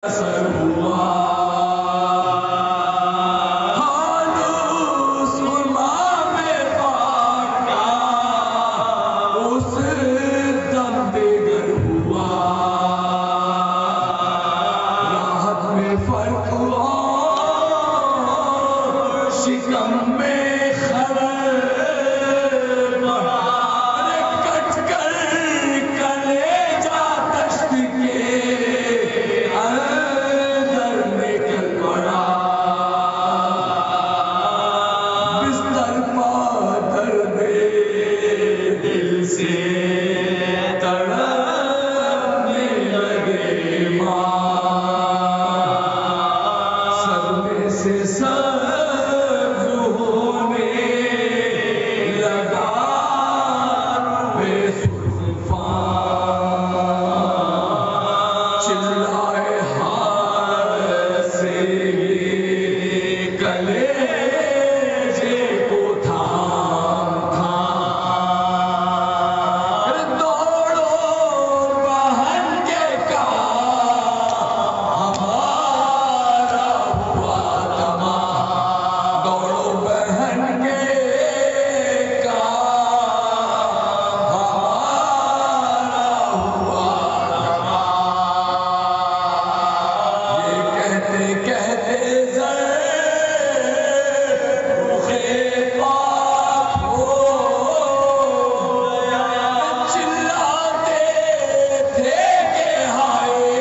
اثر ہوا ہانوس امام پاک کا اس دم دیگر ہوا راحت میں فرق ہوا شکم میں خبر بڑھا کٹ کر کلیجہ دشت کے اندر نکل پڑا بستر پا درد دل سے تڑپنے لگے ماں صدمے سے سبز ہونے لگا بے سلطان چلائے ہار سے کلیجے کو تھام تھام دوڑو بہن کے کام ہمارا ہوا تمام دوڑو بہن کے کام ہمارا ہوا تمام یہ کہتے کہتے زر رخے پاک ہو چلاتے تھے کہ ہائے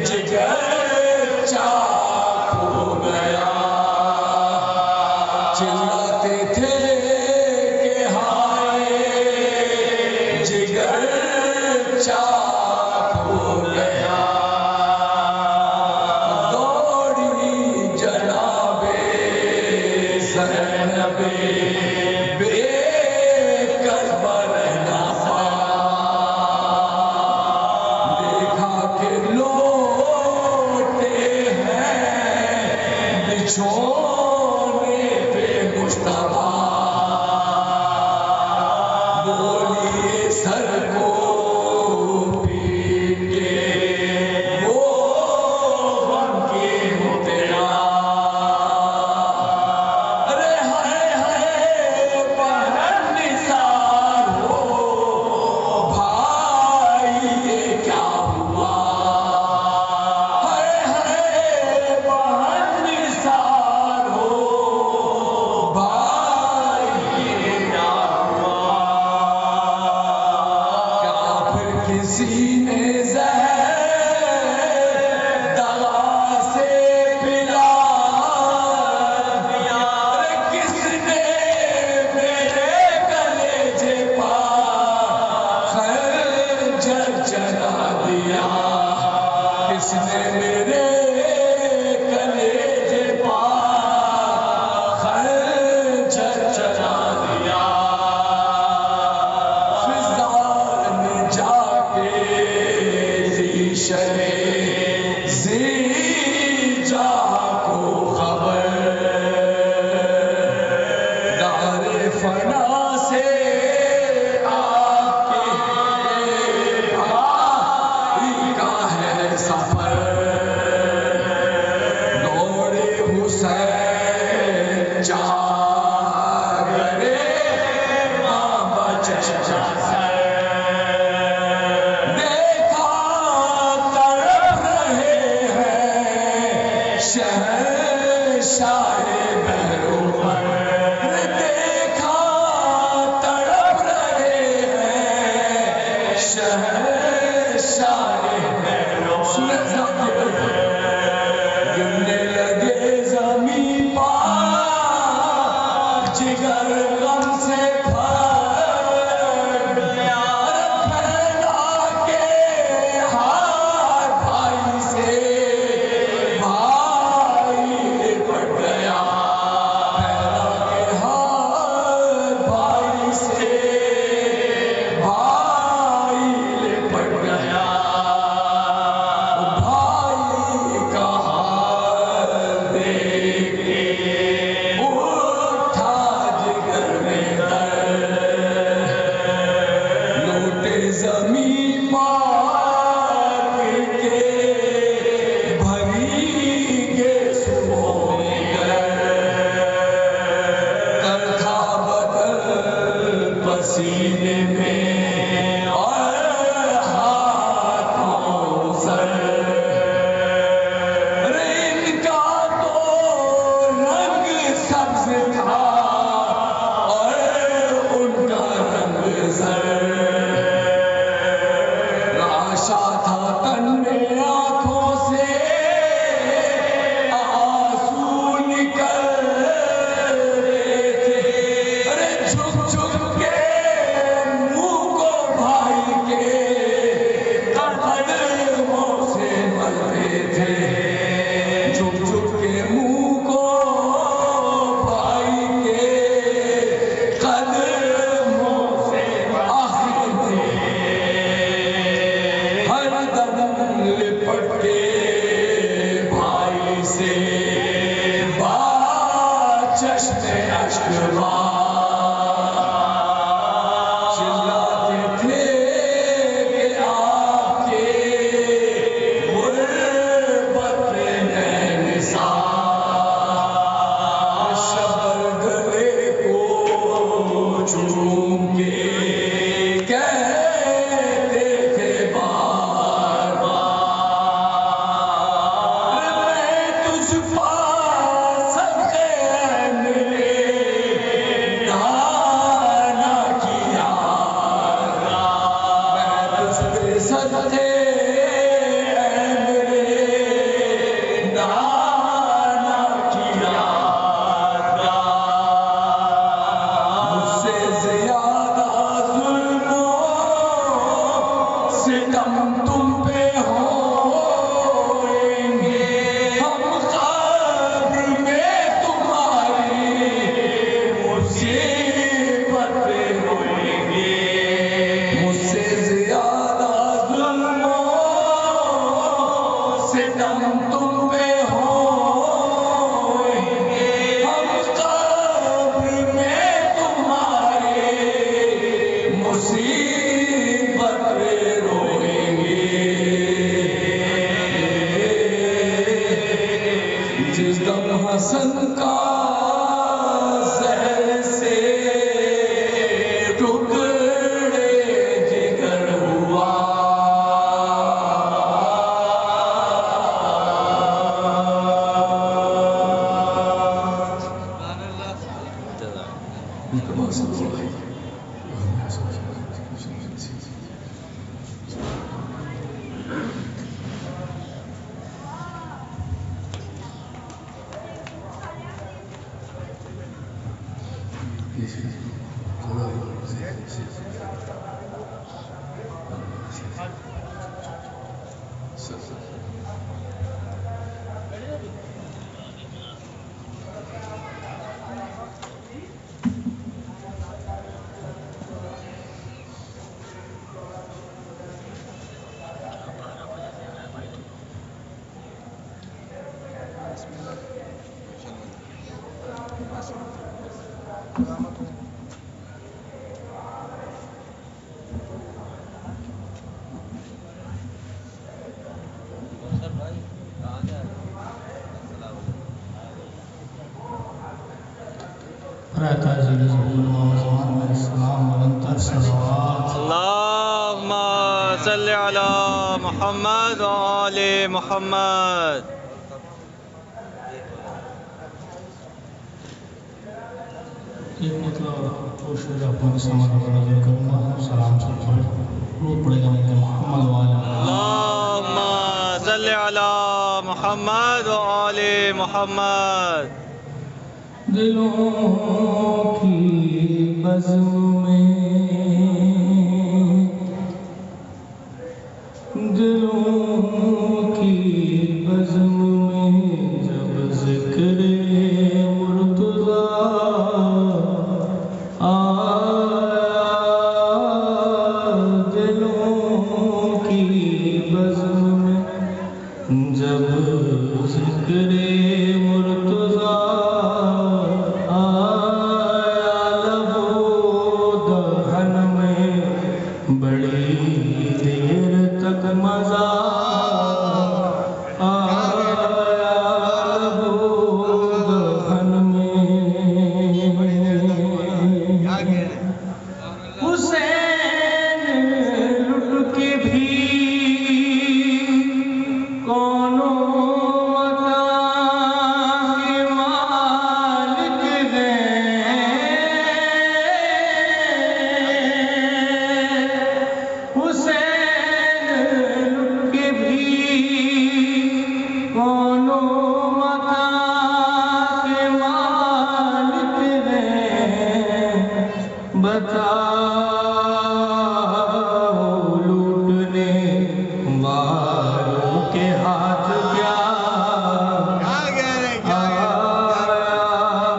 جگر چاک ہو گیا چلاتے تھے کہ ہائے جگر چاک ہو گیا دوڑی جناب زینب بے کربل نفا دیکھا کہ لوٹے ہیں بچھونے پہ مصطفیٰ بولی سر کو پیٹ کے وہ غم کی ہو تیرا ارے ہائے ہائے بہن نثار ہو بھائی یہ کیا ہوا ہائے ہائے بہن نثار ہو بھائی یہ کیا ہوا کیا پھر کسی نے زہر دغا سے پلا دیا ارے کس نے میرے کلیجے پا خنجر چلا دیا کس نے میرے کلیجے پا خنجر چلا دیا فضا نے جا کے ریشے زیجا کو خبر دار فنا سے آپ کے بھائی کا ہے سفر دوڑے حسین چاگرے ماں بچہ دیکھا تڑپ رہے ہیں حسن کا زہر سے ٹکڑے جگر ہوا، اللهم صل على محمد وآل محمد. ایک مطلب کوشش اپنے سماج پر نظر کروں گا. سلام سب سے روز پڑے گا محمد وآل اللهم صل على محمد وآل محمد. دلوں کی بزم میں، دلوں کی بزم میں جب ذکر مرتضیٰ آیا، دلوں کی بزم میں جب ذکر مرتضیٰ بڑی دیر تک مزہ آیا دہن میں. حسین لٹ کے بھی کونوں مکان کے مالک ہیں. حسین لٹ کے بھی کونوں مکان کے مالک ہیں. بتاؤ لوٹنے والوں کے ہاتھ کیا آیا.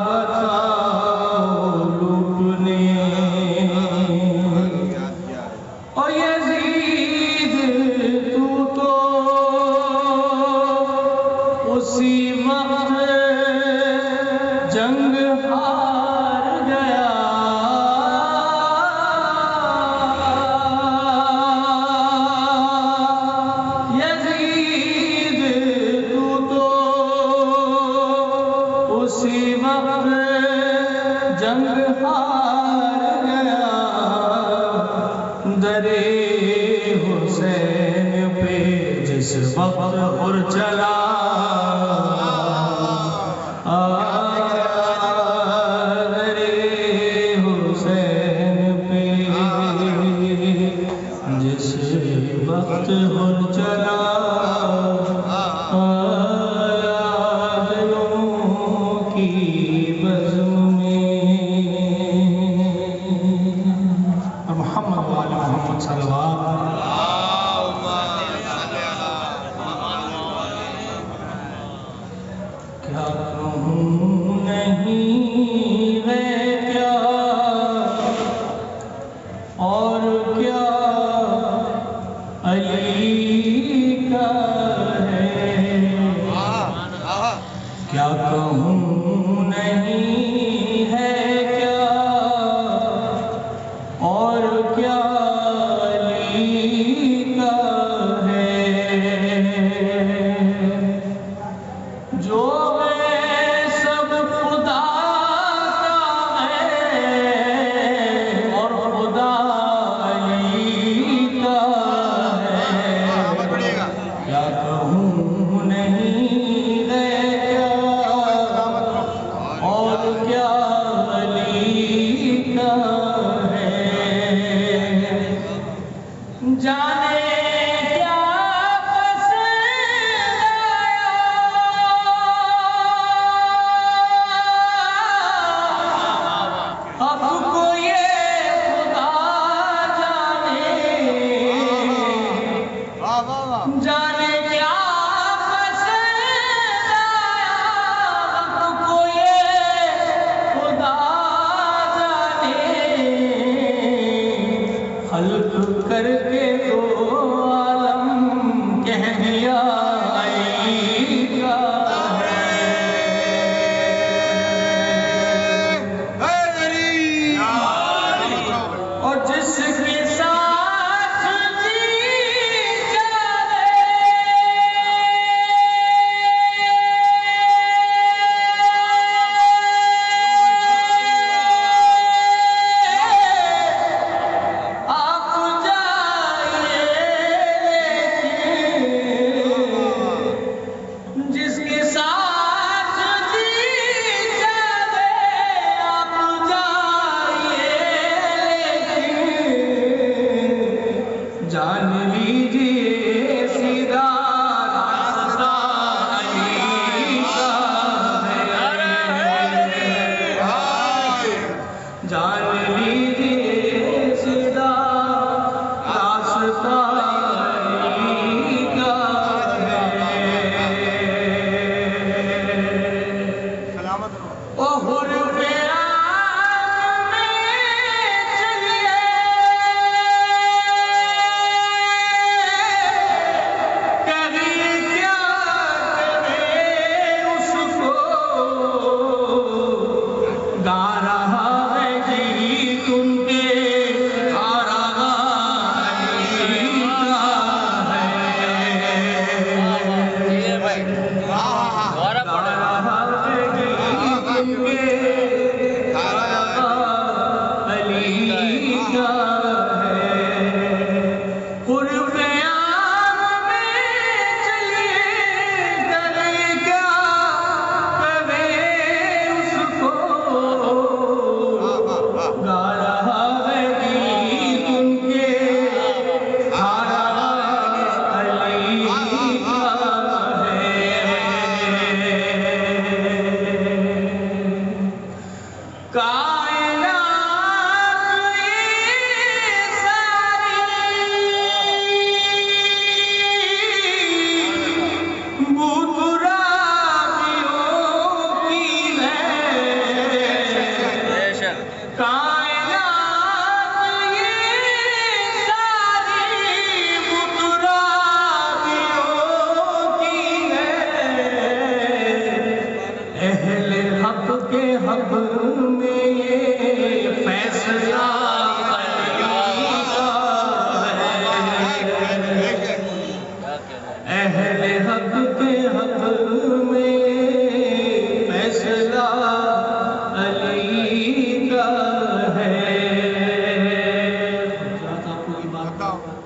بتاؤ لوٹنے اور یزید تو اسی وقت جنگ ہر چلا آرے حسین پہ جس وقت ہر چلا کیا کہوں نہیں ہے کیا اور کیا علی کا ہے جو ہے سب خدا کا ہے اور خدا علی کا ہے کیا کہوں نہیں جانے کیا پسند آیا اب کو یہ خدا جانے جانے کیا پسند آیا اب کو یہ خدا جانے خلق کر کے تو عالم کہہ دیا علی کا اور جس کے ساتھ جی چلے جس کے ساتھ جی چلے آپ جائیے لیکن جان لیجیے سیدھا راستہ علی کا ہے جان لیجیے سیدھا راستہ علی کا ہر پیام میں چلیے کبھی کیا کرے اس کو گا رہا ہے گیت ان کے آ رہا علی کا ہے گا رہا ہے گیت ان کے علی کا ہے قربیان میں چلیے کرے کیا کرے اس کو گا رہا ہے گیت ان کے آ رہا علی کا ہے کائنات یہ ساری بترابیوں کی ہے کائنات یہ ساری بترابیوں کی ہے اہل حق کے حق میں یہ فیصلہ علی کا ہے اہل حق کے حق میں فیصلہ علی کا ہے آپ کو یہ بات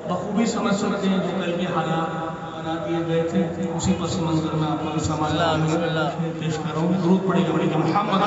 بخوبی سمجھ سکتے ہیں جو کل کے حالات بنا دیے گئے تھے اسی پس منظر میں آپ کو سماج پیش کر رہا ہوں. درود پڑھے گا بڑی کہ محمد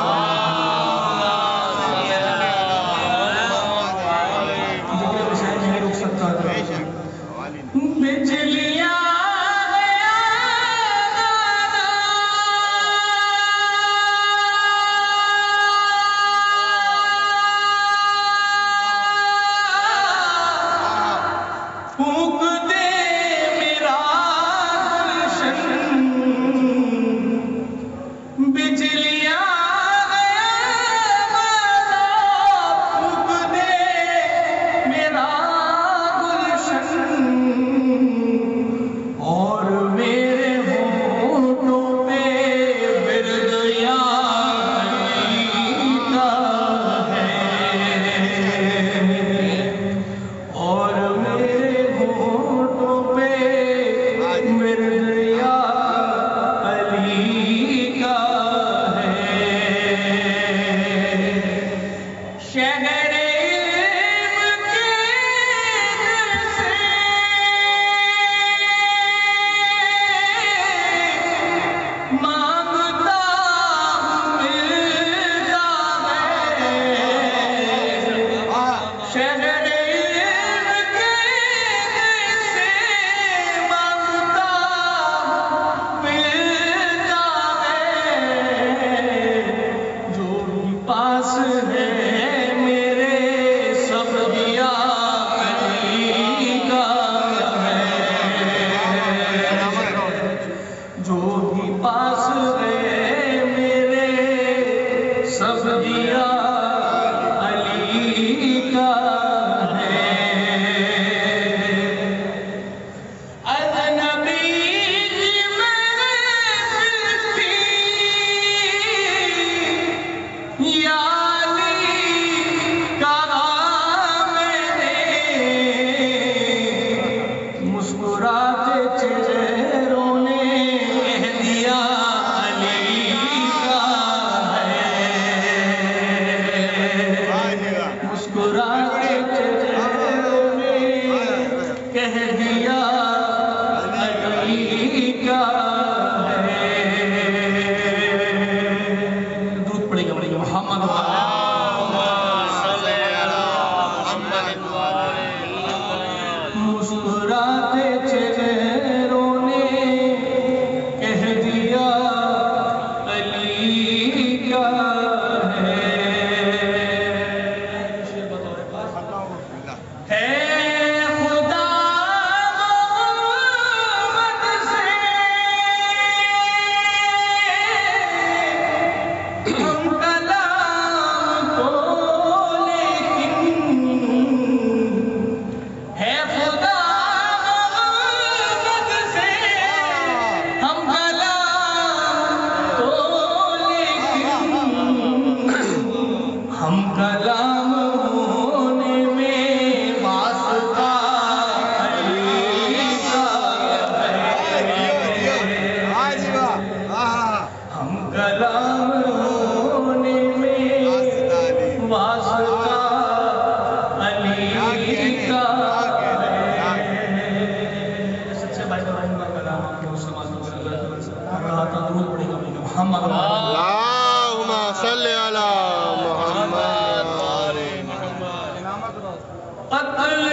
قتل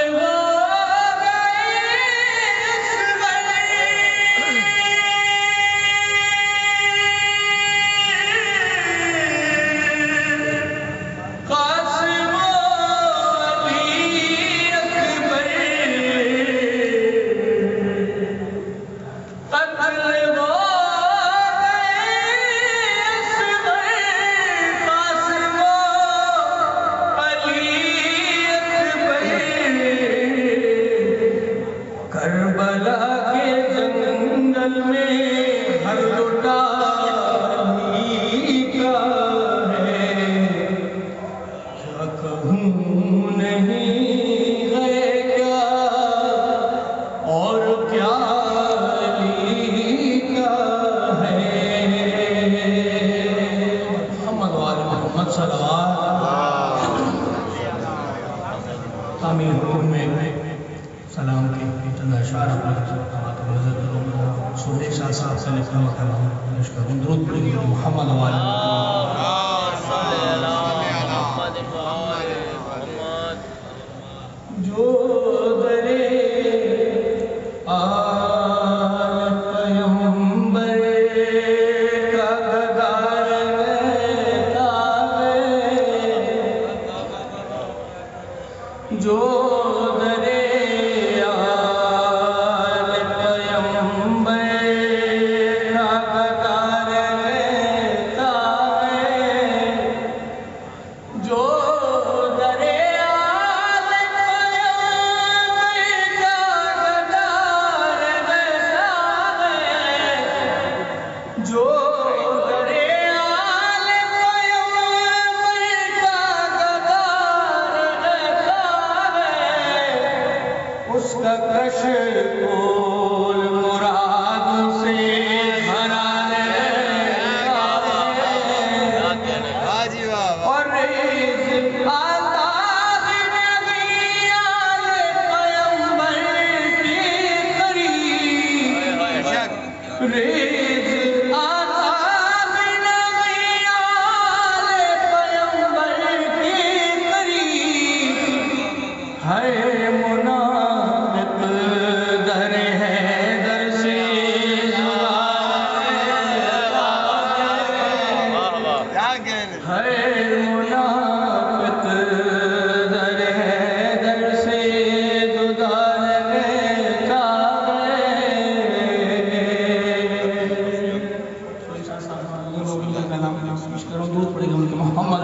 سے نکلنے کا پیش کروں. درود پڑھیں گے محمد و آل جو درے آل پیغمبر کا گدار رہتا ہے، جو درے آل پیغمبر کا گدار رہتا ہے، جو کش کول مراد سے بھرا رہتا ہے، اور رزق آتا ہے نبی آل پیغمبر کے قریب، رزق آتا ہے نبی آل پیغمبر کے قریب، ہے منافق در حیدر سے ہے منافق در حیدر سے جدا رہتا ہے. دودھ پڑے گا ان کے محمد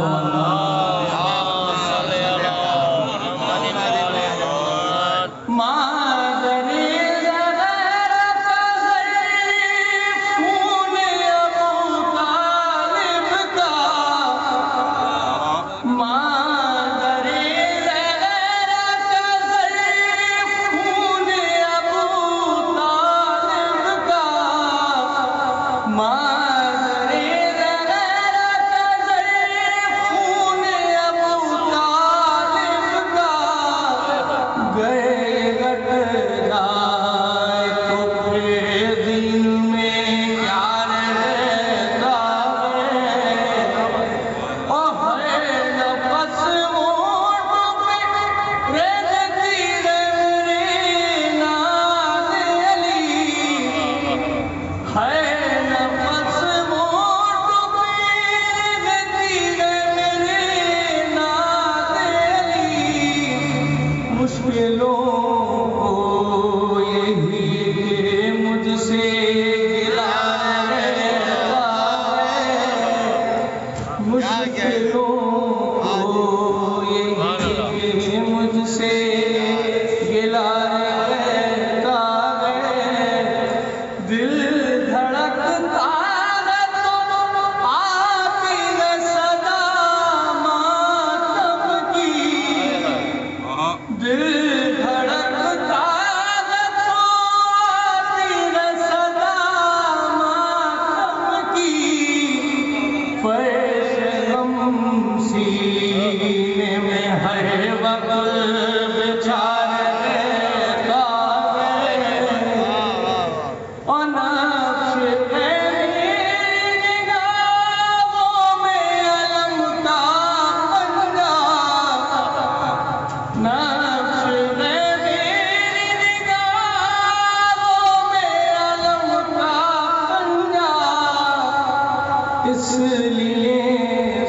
اس لیے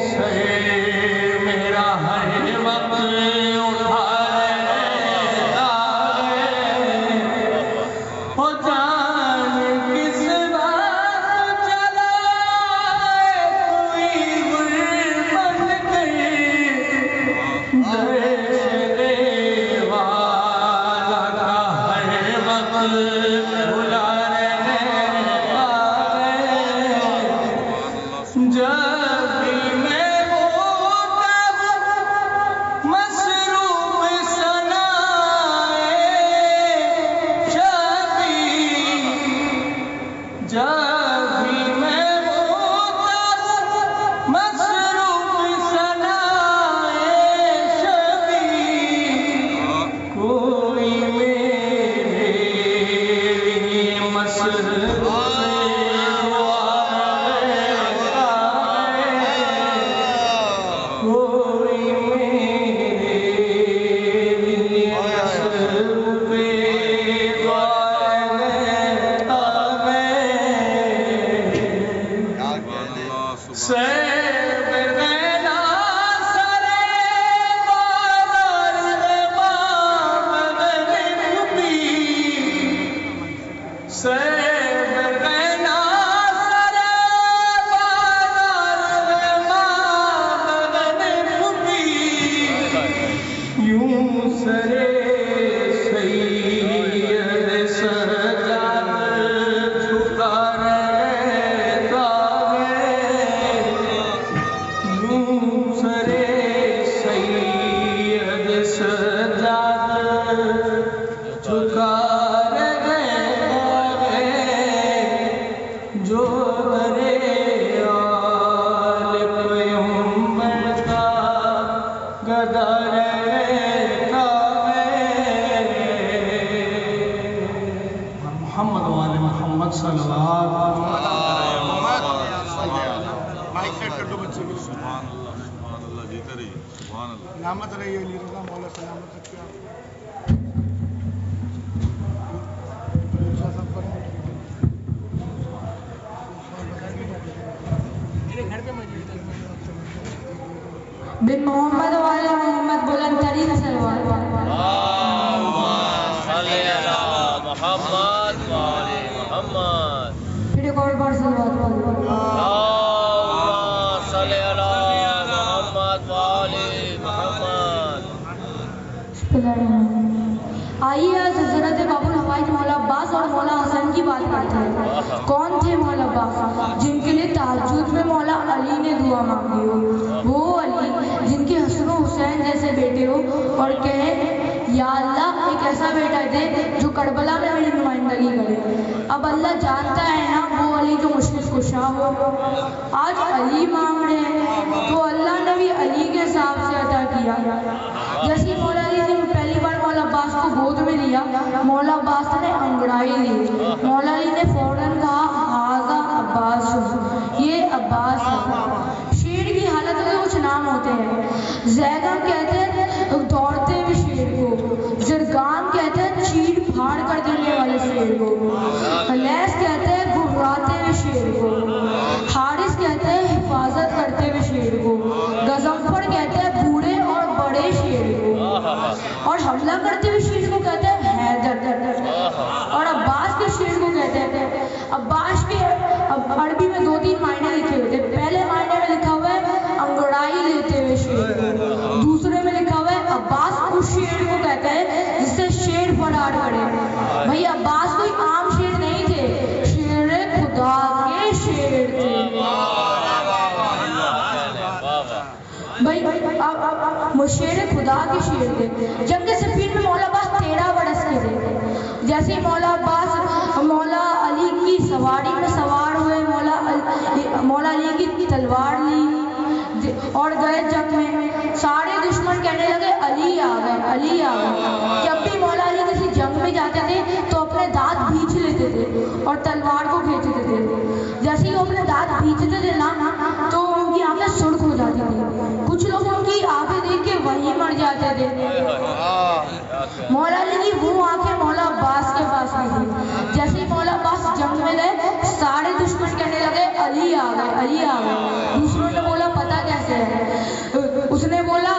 سر میرا ہر وقت اٹھا رہتا ہے، ہو جان کس بات چلا کوئی غربت کے درے والا کا ہر وقت بھلا جب بھی میں ہوتا ہوں مصروف ثنائے شبی، جب بھی میں ہوتا ہوں مصروف ثنائے شبی، کوئی میرے مسجد جو برے آل پیغمبر کا گدا رہتا ہے محمد والے محمد صلی اللہ علیہ وسلم. سبحان اللہ جیتے رہیے سبحان اللہ. سلامت رہیے علی رضا مولا سلامت رکھیے آپ. بن محمد والے محمد بلند ترین سلوات. صلی علی محمد وعلی محمد. پھر ایک اور بار سلوات پڑھو. صلی علی محمد وعلی محمد. آئیے آج حضرت باب الحوائج مولا عباس اور مولا حسن کی بات کرتے ہیں. کون تھے مولا عباس؟ جن کے لیے تہجد میں مولا علی نے دعا مانگی ہو. وہ علی جن کے حسن و حسین جیسے بیٹے ہو اور کہے یا اللہ ایک ایسا بیٹا دے جو کربلا میں میری نمائندگی کرے. اب اللہ جانتا ہے نا وہ علی جو مشکل کشا ہو. آج علی مانگ رہے ہیں تو اللہ نے بھی علی کے حساب سے عطا کیا. جیسے مولا علی نے پہلی بار مولا عباس کو گود میں لیا مولا عباس نے انگڑائی لی. مولا علی نے فوراً کہا ہاذا عباس، یہ عباس ہے. شیر کی حالت میں کچھ نام ہوتے ہیں. زیدہ کہتے ہیں دوڑتے ہوئے شیر کو، زرگان کہتے ہیں چیڑ پھاڑ کر دینے والے شیر کو، لیس کہتے ہیں گھبراتے ہوئے شیر کو، حارث کہتے ہیں حفاظت کرتے ہوئے شیر کو، غضنفر کہتے ہیں بوڑھے اور بڑے شیر کو، اور حملہ کرتے ہوئے شیر کو کہتے ہیں حیدر، اور عباس کے شیر کو کہتے ہیں. عباس کے عربی میں 2-3 معنی لکھے ہوئے تھے. پہلے معنی میں لکھا ہوا ہے انگڑائی لیتے ہوئے شیر، دوسرے میں لکھا ہوا ہے عباس اس شیر کو کہتے ہیں جس سے شیر فرار کرے. بھئی عباس کوئی عام شیر نہیں تھے، شیر خدا کے شیر تھے. بھئی شیر خدا کے شیر تھے. جنگ صفین میں مولا عباس 13 برس کے تھے. جیسے مولا عباس مولا علی کی سواری میں سوار ہوئے، مولا علی کی تلوار لی اور گئے جنگ میں. سارے دشمن کہنے لگے علی آ گئے، علی آ گئے. جب بھی مولا علی کسی جنگ میں جاتے تھے تو اپنے دانت بھینچ لیتے تھے اور تلوار کو کھینچتے تھے. جیسے ہی وہ اپنے دانت بھینچتے تھے نا تو ان کی آنکھیں سرخ ہو جاتی تھی. کچھ لوگ ان کی آنکھیں دیکھ کے وہیں مر جاتے تھے. مولا علی کی وہ آنکھیں مولا عباس کے پاس نہیں تھی. جیسے ہی مولا عباس جنگ میں گئے سارے دشمن کہنے لگے علی آ گئے، علی آ گئے. دوسروں نے بولا پتہ کیسے ہے؟ اس نے بولا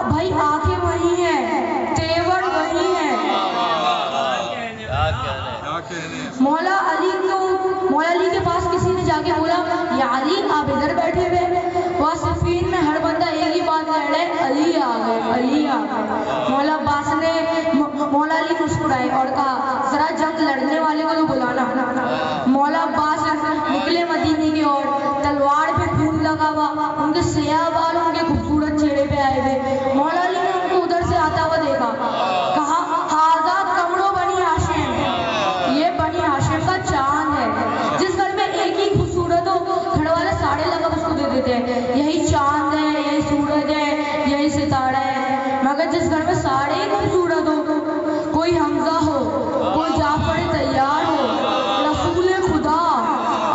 بھائی آنکھیں وہی ہیں، تیور وہی ہیں. مولا علی کے پاس کسی نے جا کے بولا یا علی آپ ادھر بیٹھے ہوئے. وہاں صفین میں ہر بندہ ایک ہی بات کہہ رہے علی آ گئے، علی آ گئے. مولا عباس نے مولا علی مسکرائے اور کہا ذرا جنگ لڑنے والے کو تو بلانا. مولا عباس نکلے مدینے کی اور تلوار پہ خون لگا ہوا، ان کے سیاہ بال ان کے خوبصورت چہرے پہ آئے ہوئے. مولا علی نے ان کو ادھر سے آتا ہوا دیکھا، کہا ہاذا کمرو بنی ہاشم، یہ بنی ہاشم کا چاند ہے. جس گھر میں ایک ہی خوبصورت ہو گھر والے سارے لقب اس کو دے دیتے ہیں، یہی چاند ہے، یہی سورج ہے، یہی ستارہ ہے. مگر جس گھر میں سارے ہی خوبصورت ہو، کوئی حمزہ ہو، کوئی جعفر طیار ہو، رسول خدا،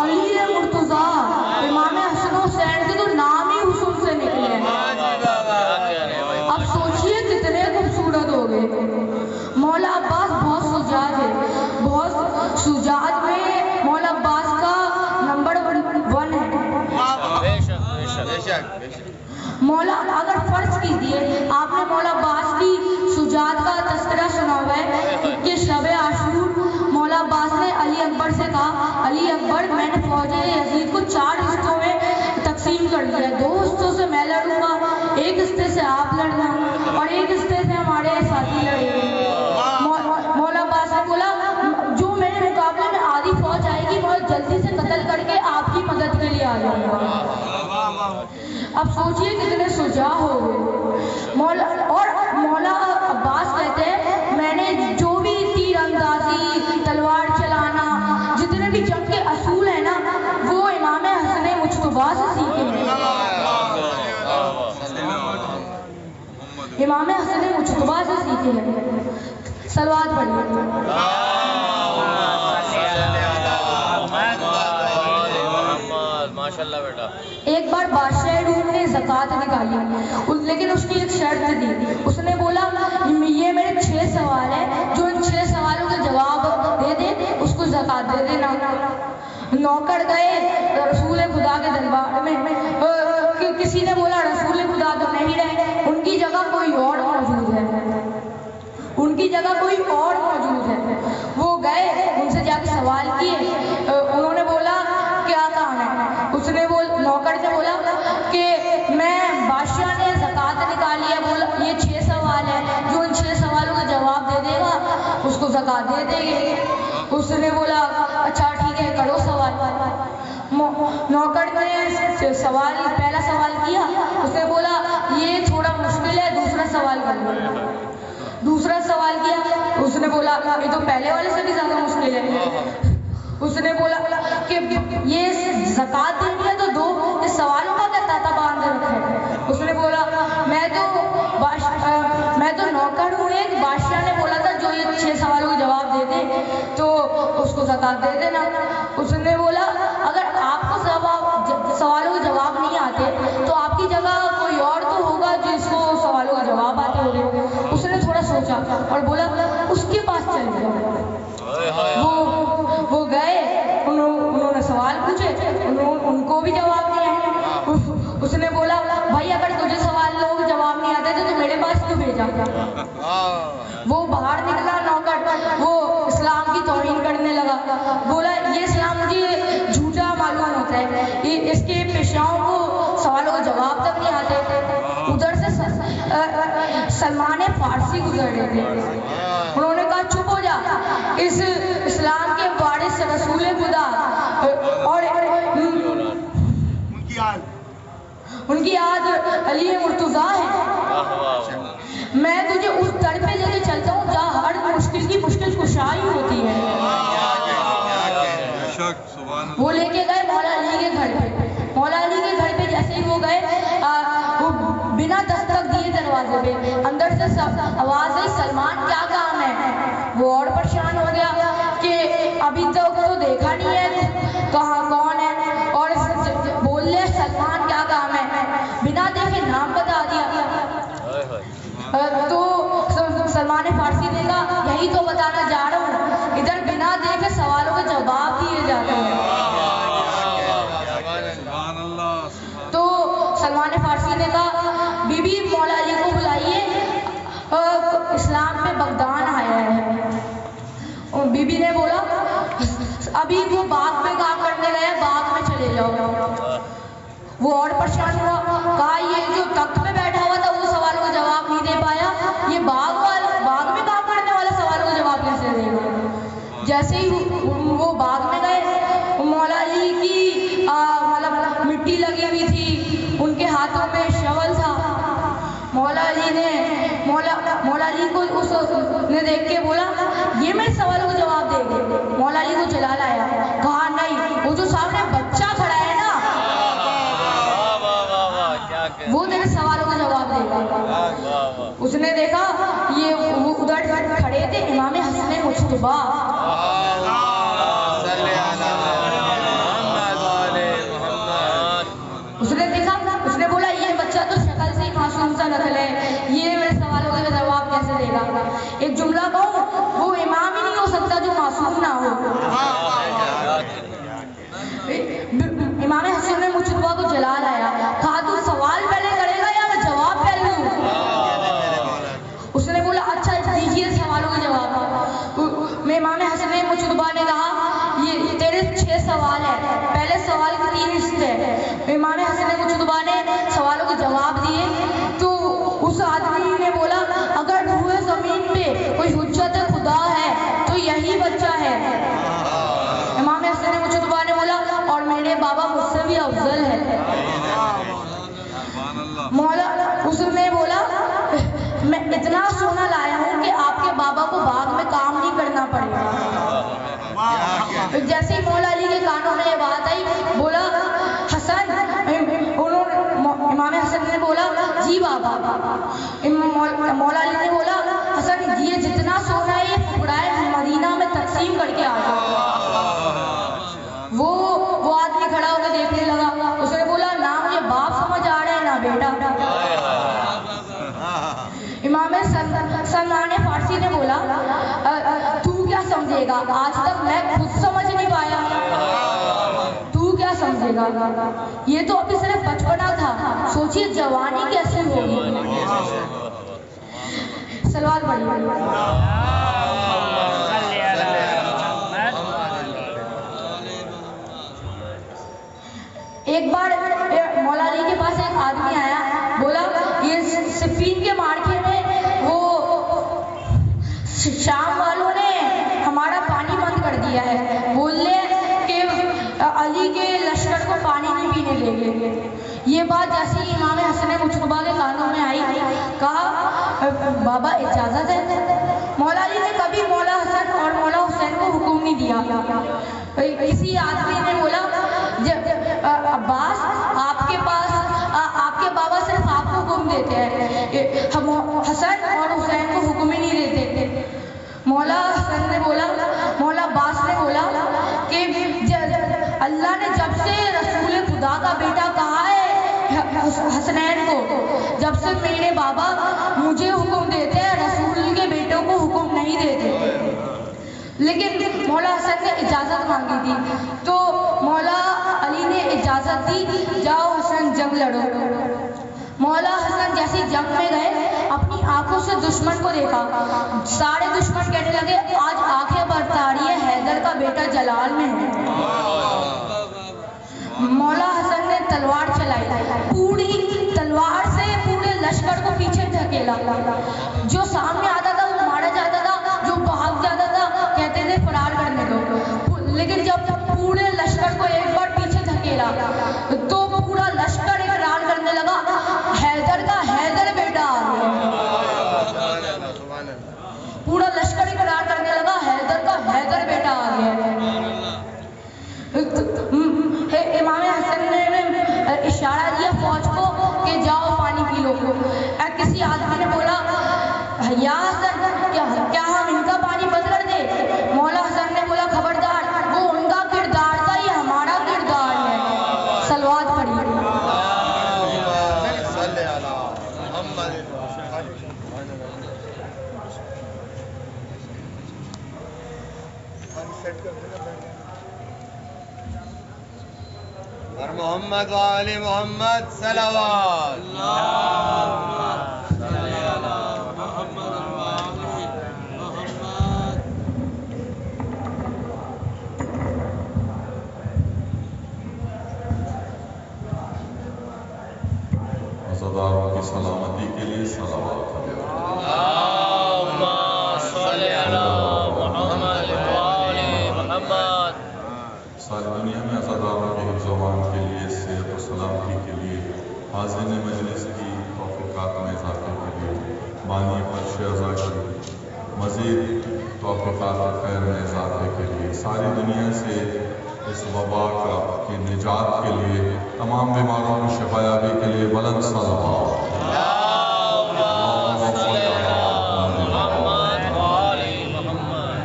علی مرتضیٰ، امام حسن و حسین کے تو نام ہی حسن سے نکلے ہیں. اب سوچئے کتنے خوبصورت ہو گئے. مولا عباس بہت شجاع ہے. بہت شجاعت میں مولا عباس کا نمبر 1 ہے. مولا اگر فرض کیجیے آپ نے مولا عباس کی شجاعت کا تذکرہ سنا ہوا ہے کہ شب عاشور مولا عباس نے علی اکبر سے کہا علی اکبر میں نے فوج یزید کو 4 حصوں میں تقسیم کر دیا. 2 حصوں سے میں لڑوں گا، ایک حصے سے آپ لڑنا اور ایک حصے سے ہمارے ساتھی لڑیں گے. مولا عباس نے بولا جو میرے مقابلے میں آدھی فوج آئے گی میں جلدی سے قتل کر کے آپ کی مدد کے لیے آ جاؤں گا. اب سوچئے کتنے شجاع ہو گئے. مولا عباس کہتے ہیں میں نے جو بھی تیر اندازی، تلوار چلانا، جتنے بھی جنگ کے اصول ہیں نا امام حسن مجتبیٰ سے سیکھے ہیں. صلوات پڑھیے. ماشاءاللہ بیٹا. ایک بار بادشاہ روم نے زکوٰۃ نکالی لیکن اس کی ایک شرط تھی. اس نے بولا یہ میرے 6 سوال ہیں, جو ان 6 سوالوں کا جواب دے دے اس کو زکوٰۃ دے دینا. نوکر گئے رسول خدا کے دربار میں. کسی نے بولا رسول خدا تو نہیں رہے, ان کی جگہ کوئی اور موجود ہے, ان کی جگہ کوئی اور موجود ہے. وہ گئے ان سے جا کے سوال کیے. انہوں نے بولا کیا کام ہے. اس نے نوکر سے بولا کہ میں بادشاہ نے زکوٰۃ نکالی ہے, بولا یہ 6 سوال ہیں, جو ان 6 سوالوں کا جواب دے دے گا اس کو زکوٰۃ دے دیں گے. اس نے بولا اچھا ٹھیک ہے کرو سوال. نوکر نے سوال پہلا سوال کیا. اس نے بولا یہ تھوڑا مشکل ہے, دوسرا سوال کر لو. دوسرا سوال کیا. اس نے بولا یہ تو پہلے والے سے بھی زیادہ مشکل ہے. اس نے بولا کہ یہ زکوٰۃ دینی ہے تو دو, اس سوالوں کا کیا تاتا باندھ رکھا ہے. اس نے بولا میں تو نوکر ہوں, ایک بادشاہ نے بولا تھا جو یہ 6 سوالوں کا جواب دے دے تو اس کو زکوٰۃ دے دینا. اس نے بولا اگر آپ کو سوالوں کے جواب نہیں آتے تو آپ کی جگہ کوئی اور تو ہوگا جس کو سوالوں کا جواب آتے ہوگے. اس نے تھوڑا سوچا اور بولا اس کے پاس چل جاؤ. وہ گئے, انہوں نے سوال پوچھے, ان کو بھی جواب نہیں آئے. اس نے بولا بھائی اگر تجھے سوالوں کے جواب نہیں آتے تو میرے پاس کیوں بھیجا. وہ باہر نکلا نوکر, وہ اسلام کی توہین کرنے لگا. بولا یہ اسلام مجھے جھوٹا معلوم ہوتا ہے, اس کے پیشواؤں کو سوالوں کا جواب تک نہیں آتے. ادھر سے سلمان فارسی گزر رہے تھے. انہوں نے کہا چپ ہو جا, اس اسلام کے وارث رسول خدا اور ان کی یاد علی مرتضیٰ ہے. میں تجھے اس در پہ لے کے چلتا ہوں جہاں ہر مشکل کی مشکل کشائی ہوتی ہے. وہ لے کے گئے مولا علی کے گھر پہ. مولا علی کے گھر پہ جیسے ہی وہ گئے, وہ بنا دستک دیے دروازے پہ اندر سے آواز آئی سلمان کیا کام ہے. وہ اور پریشان ہو گیا کہ ابھی تک تو دیکھا نہیں ہے کہاں کون ہے, اور بول لے سلمان کیا کام ہے, بنا دیکھے نام بتا دیا. تو سلمان فارسی نے کہا یہی تو بتانا جا رہا ہوں, ادھر بنا دیکھے سوالوں کے جواب دیے جاتے ہیں. تو سلمان فارسی نے کہا بی بی مولا علی کو بلائیے, اسلام میں بغدان آیا ہے. بی بی نے بولا ابھی وہ باغ میں کام کرنے گیا, باغ میں چلے جاؤ. وہ اور پریشان ہوا, کہا یہ جو تخت پہ بیٹھا ہوا تھا وہ سوالوں کا جواب نہیں دے پایا, یہ باغ میں کام کرنے والا سوالوں کا جواب کیسے دے گا. جیسے ہی وہ باغ میں گئے, مولا علی کی مطلب مٹی لگی ہوئی تھی, ان کے ہاتھوں میں شول تھا. مولا علی کو اس نے دیکھ کے بولا یہ میرے سوالوں کا جواب دے گے. مولا علی کو جلا لایا, کہا نہیں, وہ جو سامنے بچہ کھڑا ہے نا وہ تیرے سوالوں کا جواب دے گا. اس نے دیکھا یہ وہ ادھر کھڑے تھے امام حسن مجتبیٰ. اس نے دیکھا, اس نے بولا یہ بچہ تو شکل سے ہی معصوم سا نقل ہے, یہ میرے سوالوں کا جواب کیسے دے گا. ایک جملہ کہوں, وہ امام ہی نہیں ہو سکتا جو معصوم نہ ہو. امام حسن نے مجتبیٰ کو جلا لایا, کہا تو سوال پہلے کرے گا یا میں جواب پہلے دوں. اس نے بولا اچھا دیجیے سوالوں کا جواب. میں امام حسن مجتبیٰ نے کہا یہ تیرے 6 سوال ہیں, پہلے سوال کی 3 حصے ہیں. امام حسن مجتبیٰ نے سوالوں کے جواب دیے تو اس آدمی نے بولا اگر روئے زمین پہ کوئی حجت خدا ہے تو یہی بچہ ہے. امام حسن مجتبیٰ نے بولا اور میرے بابا مجھ سے بھی افضل ہے. مولا اس نے بولا میں اتنا سونا لایا ہوں کہ آپ کے بابا کو باغ میں کام نہیں کرنا پڑے گا. جیسے ہی مولا علی کے کانوں میں یہ بات آئی, بولا حسن, امام حسن نے بولا جی جی بابا. مولا علی نے بولا حسن یہ جتنا سونا ہے یہ ٹکڑائے مدینہ میں تقسیم کر کے آ جاؤ. وہ آدمی کھڑا ہو کے دیکھنے لگا. اس نے بولا نہ مجھے باپ سمجھ آ رہا ہے نہ بیٹا. امام سلمان فارسی نے بولا تو کیا سمجھے گا, آج تک میں خود سمجھ نہیں پایا, تو کیا سمجھے گا. یہ تو ابھی صرف بچپنا تھا, سوچیے جوانی کیسی ہوگی. سلوات پڑھیے. ایک بار مولا علی کے پاس ایک آدمی آیا, بولا یہ صفین کے معرکے میں وہ شام والوں نے ہمارا پانی بند کر دیا ہے, بولے کہ علی کے لشکر کو پانی نہیں پینے دیں گے. یہ بات جیسے ہی امام حسن مجتبیٰ کے کانوں میں آئی, کہا بابا اجازت ہے. مولا علی نے کبھی مولا حسن اور مولا حسین کو حکم نہیں دیا. کسی آدمی نے بولا عباس آپ کے بابا صرف آپ کو حکم دیتے ہیں, حسن اور حسین کو حکم ہی نہیں دیتے. مولا عباس نے بولا کہ اللہ نے جب سے رسول خدا کا بیٹا کہا ہے حسنین کو, جب سے میرے بابا مجھے حکم دیتے ہیں, رسول کے بیٹوں کو حکم نہیں دیتے. لیکن مولا حسن نے اجازت مانگی تھی تو مولا علی نے اجازت دی, جاؤ حسن جنگ لڑو. مولا حسن جیسے جنگ میں گئے اپنی آنکھوں سے دشمن کو دیکھا. سارے دشمن کہنے لگے آج آنکھیں برتا رہی ہے, حیدر کا بیٹا جلال میں ہے. مولا حسن نے تلوار چلائی, پوری تلوار سے پورے لشکر کو پیچھے دھکیلا. جو سامنے آتا تھا وہ مارا جاتا تھا, جو بھاگ جاتا تھا کہتے تھے فرار کرنے دو. لیکن جب پورے لشکر کو ایک بار پیچھے دھکیلا تو پورا لشکر اقرار کرنے لگا حیدر کا حیدر بیٹا آ گیا. پورا لشکر اقرار کرنے لگا حیدر کا حیدر بیٹا آ گیا. امام حسن نے اشارہ دیا فوج کو کہ جاؤ پانی پی لو. کسی آدمی نے بولا یا حسن کیا ہم ان کا پانی بند کر دیں. مولا حسن نے بولا خبردار, وہ ان کا کردار تھا, یہ ہمارا کردار ہے. سلوات پڑھیے. محمد وآل محمد صلوات. عزاداروں کی سلامتی کے لیے صلوات. اللہم صلی علی محمد وآل محمد. ساری دنیا میں عزاداروں کے حفظ و امان کے لیے, صحت و سلامتی کے لیے, حاضرین مجلس کی توفیقات میں اضافے کے لیے, بانی فرش ازا کی مزید توفیقات خیر میں اضافے کے لیے, ساری دنیا سے اس وبا کی نجات کے لیے, تمام بیماروں کی شفایابی کے لیے بلند صلوات. اللہم صلی علی محمد وآل محمد.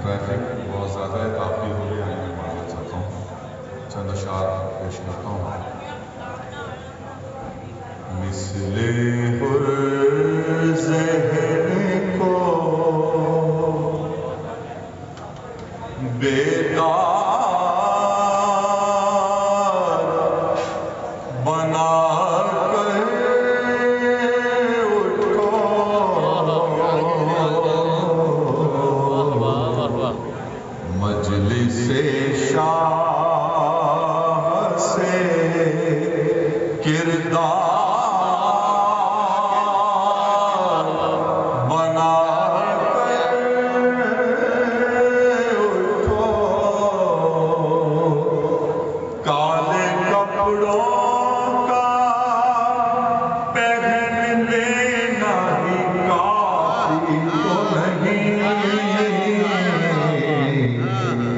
ٹریفک بہت زیادہ ہے, تاخیر ہو رہی ہے, میں ماننا چاہتا ہوں, چند اشعار پیش کرتا ہوں. مثل ذہن کو بیدار بنا کر اٹھو, مجلس شاہ سے کردار بنا کر اٹھو, کالے کپڑوں کا پہن لینا ہی کافی تو نہیں,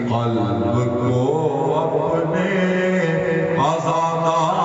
قلب کو اپنے آزادار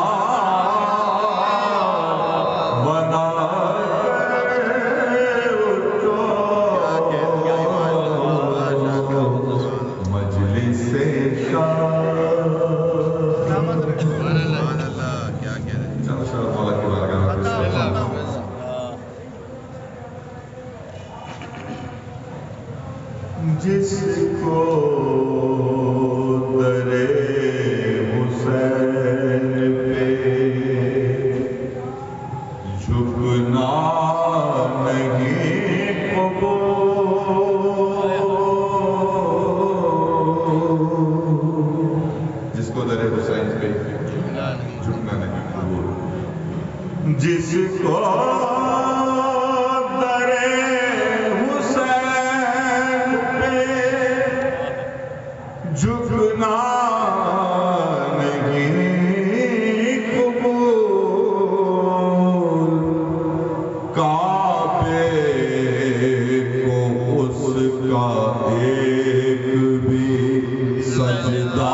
در حسین پہ جھکنا نہیں قبول. جس کو در حسین پہ جھکنا نہیں قبول, کعبے کو اس کا ایک بھی سجدہ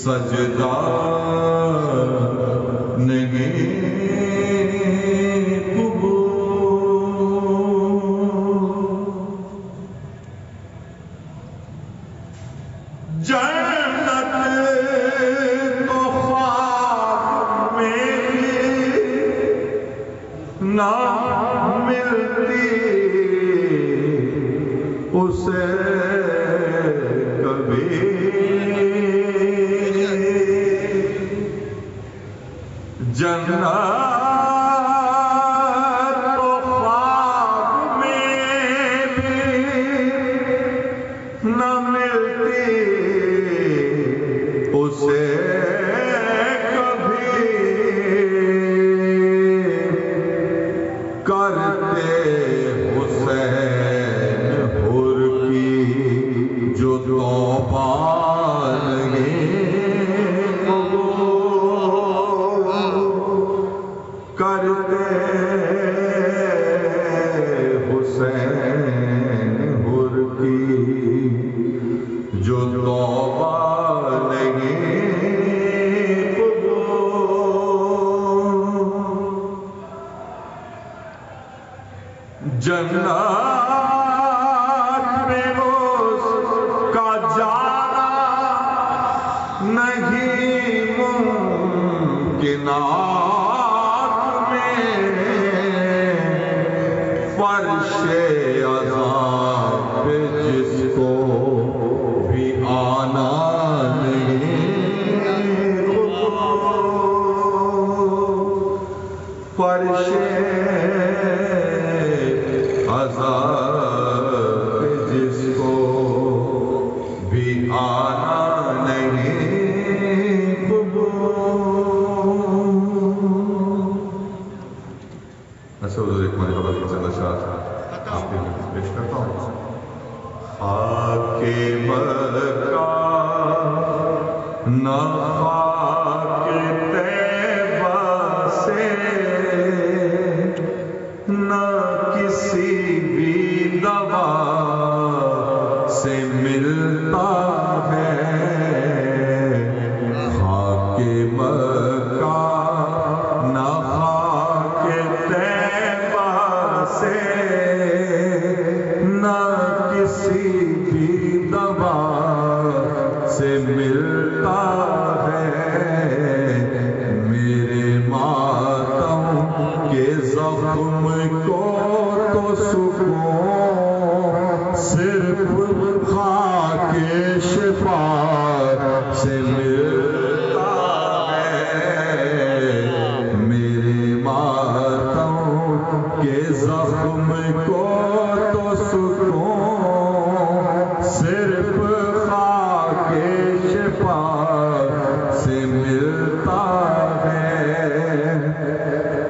سجدہ نہیں قبول. جنت تو خواب میں نہ ملتی اسے کبھی, جنت تو خواب میں بھی نہ ملتی اسے کبھی, کرتے حسین حر کی جو توبہ کرتے حسین حر کی جو توبہ نہیں قبول. جنت میں اس کا جانا نہیں ممکن, فرش عذاب پہ جس کو بھی آنا نہیں قبول, فرش عذاب پہ جس کو بھی آنا نہیں قبول. ایسے حضور ایک مرحبا کی زندہ شاہ آپ کے لیے پیش کرتا ہوں. خاک مکہ نہ خاک طیبہ سے نہ کسی بھی دوا سے ملتا ہے. خاک مکہ نہ خاک طیبہ سے نہ کسی بھی دوا سے ملتا ہے. میرے ماتم کے زخم کو تو سکون صرف خاک شفا سے ملتا ہے. میرے ماتم کے زخم کو تو سکون صرف خاک شفا سے ملتا ہے.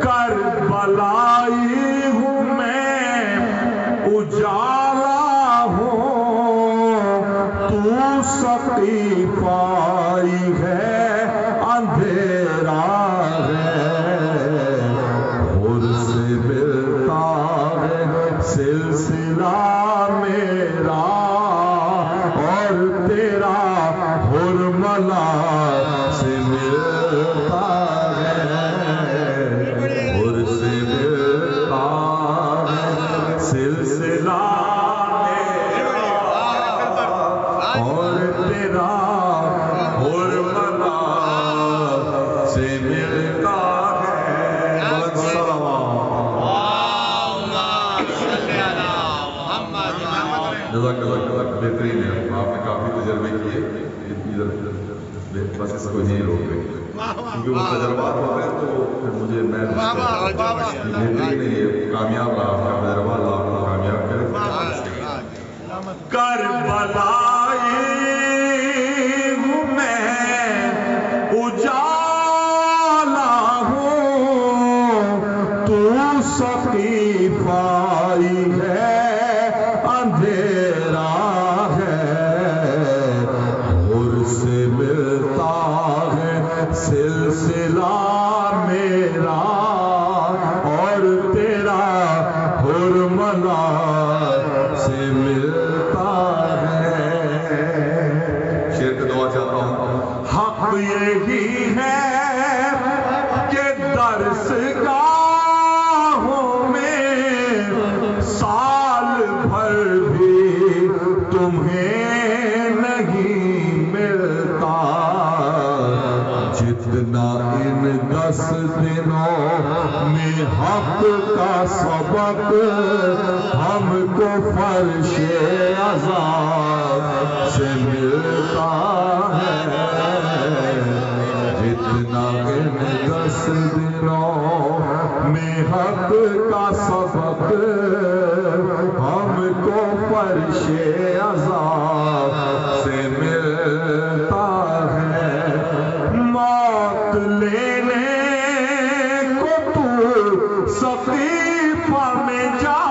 کربلائی ہوں میں اجالا ہوں, تو سقیفائی ہے اندھیرا ہے. حر سے ملتا ہے سلسلہ میرا اور تیرا حرملا سے ملتا ہے. حر سے ملتا ہے سلسلہ اور تیرا حرملا سے ملتا ہے. بلند صلوات. جزاک اللہ بہترین ہے. آپ نے کافی تجربے لیے ادھر بس اس کو نہیں روک رہے کیونکہ وہ تجربات ہوتے ہیں تو پھر مجھے میں نہیں کامیاب رہا آپ کا تجربہ اللہ آپ کو کامیاب کرے کربلائی ہوں میں اجالا ہوں تو سقیفائی ہے اندھیرا ہے اور سے ملتا ہے سلسلہ میرا اور تیرا حرملا سے ملتا ہے شیر پہ دعا چاہتا ہوں حق یہی ہے کہ درسگاہوں میں سال بھر بھی تمہیں نہیں ملتا جتنا ان 10 دنوں میں حق کا سبق ہم کو فرش عذاب سے ملتا ہے جتنا ان 10 دنوں میں حق کا سبق ہم کو فرش عذاب سے ملتا ہے موت لینے کو تو سقیفہ میں جا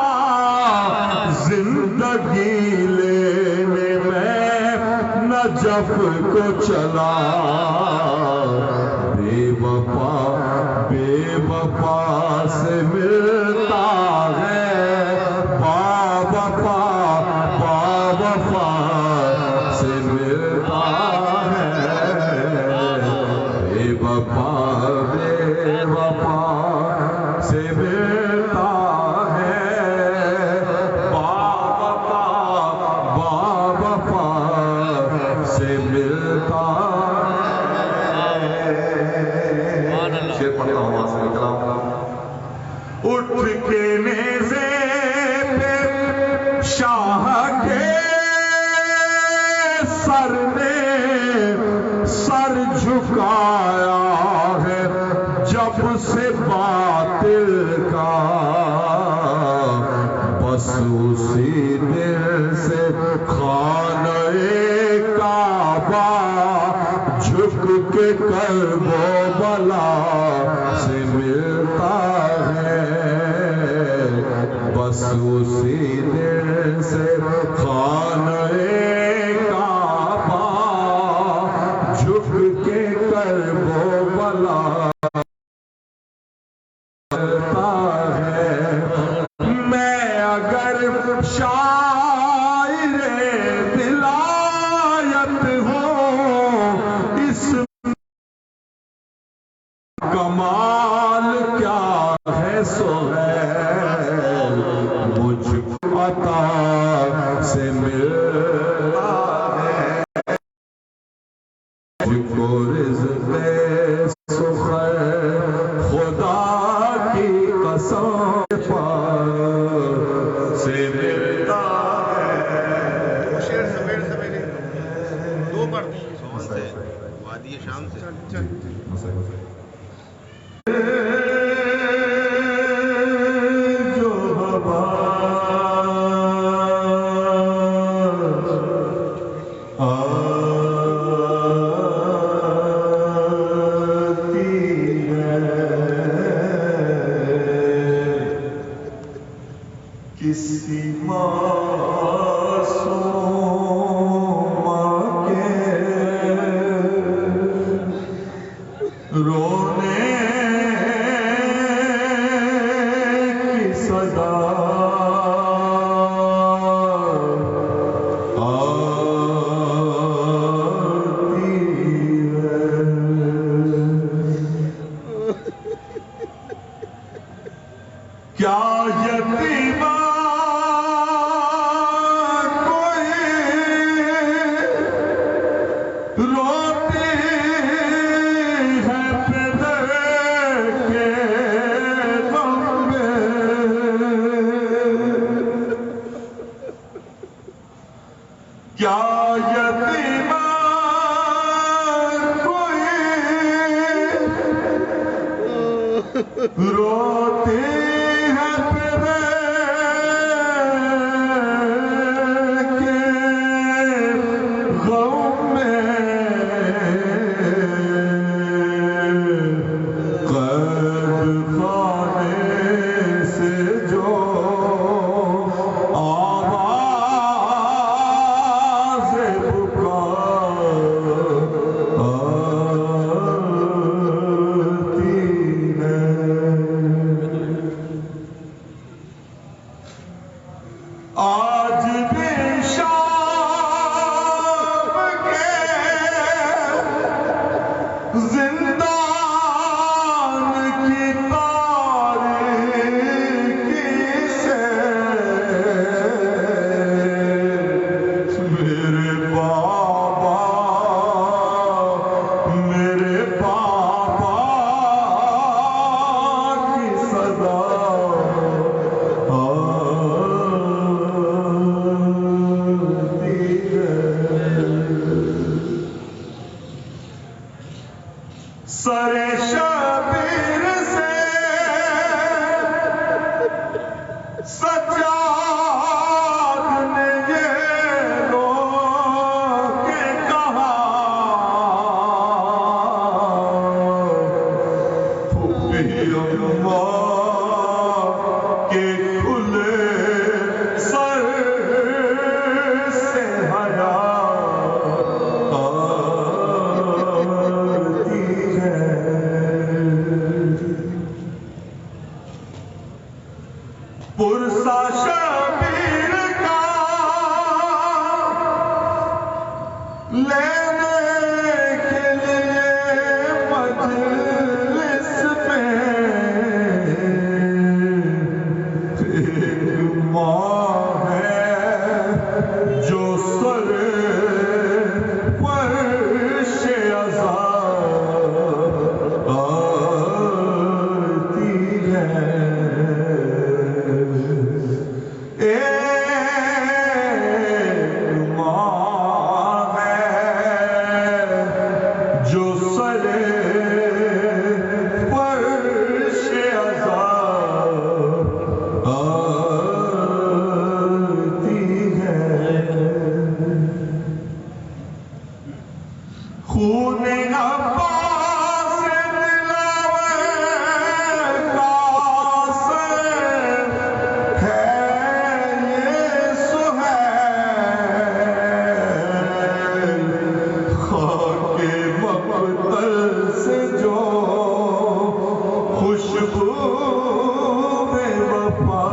زندگی لینے میں نجف کو چلا بے وفا سے ملتا ہے با وفا سے ملتا ہے بے وفا سے ملتا ہے با وفا سے ملتا شیر پڑھتا ہوں وہاں سے کلام اٹھ کے نیزے پہ شاہ کے سر نے سر جھکایا ہے جب سے باطل کا بس اسی دن سے خانہ کعبہ جھک کے کرب و بلا سے ملتا ہے بس اسی دن سے خانہ کعبہ جھک کے کرب و بلا ہے میں اگر شاعر ولایت ہوں اس کمال کیا ہے سہیل مجھ عطا سے ملتا ہے مجھ کو رزق سخن خدا کی قسم سے ملتا ہے شیر سویرے سویرے 2 پڑھتے ہیں وادی شام سے جو ہوا آتی ہے کسی معصوم کے رونے کی صدا آتی ہے کیا یتیمہ روتی ہے پدر کے غم میں کیا یتیمہ زندان کی تاریکی سے میرے بابا کی صدا سر شبیر سے سجاد نے یہ رو کے کہا پھوپھی اماں کے کھلے سر سے حیا پرسا شبیر کا لینے کے لیے مجلس میں ایک ماں ہے جو سر فرش عزا آتی ہے خون عباس دلاور قاسم ہے یہ سہیل خاک مقتل سے جو خوشبو بے وفا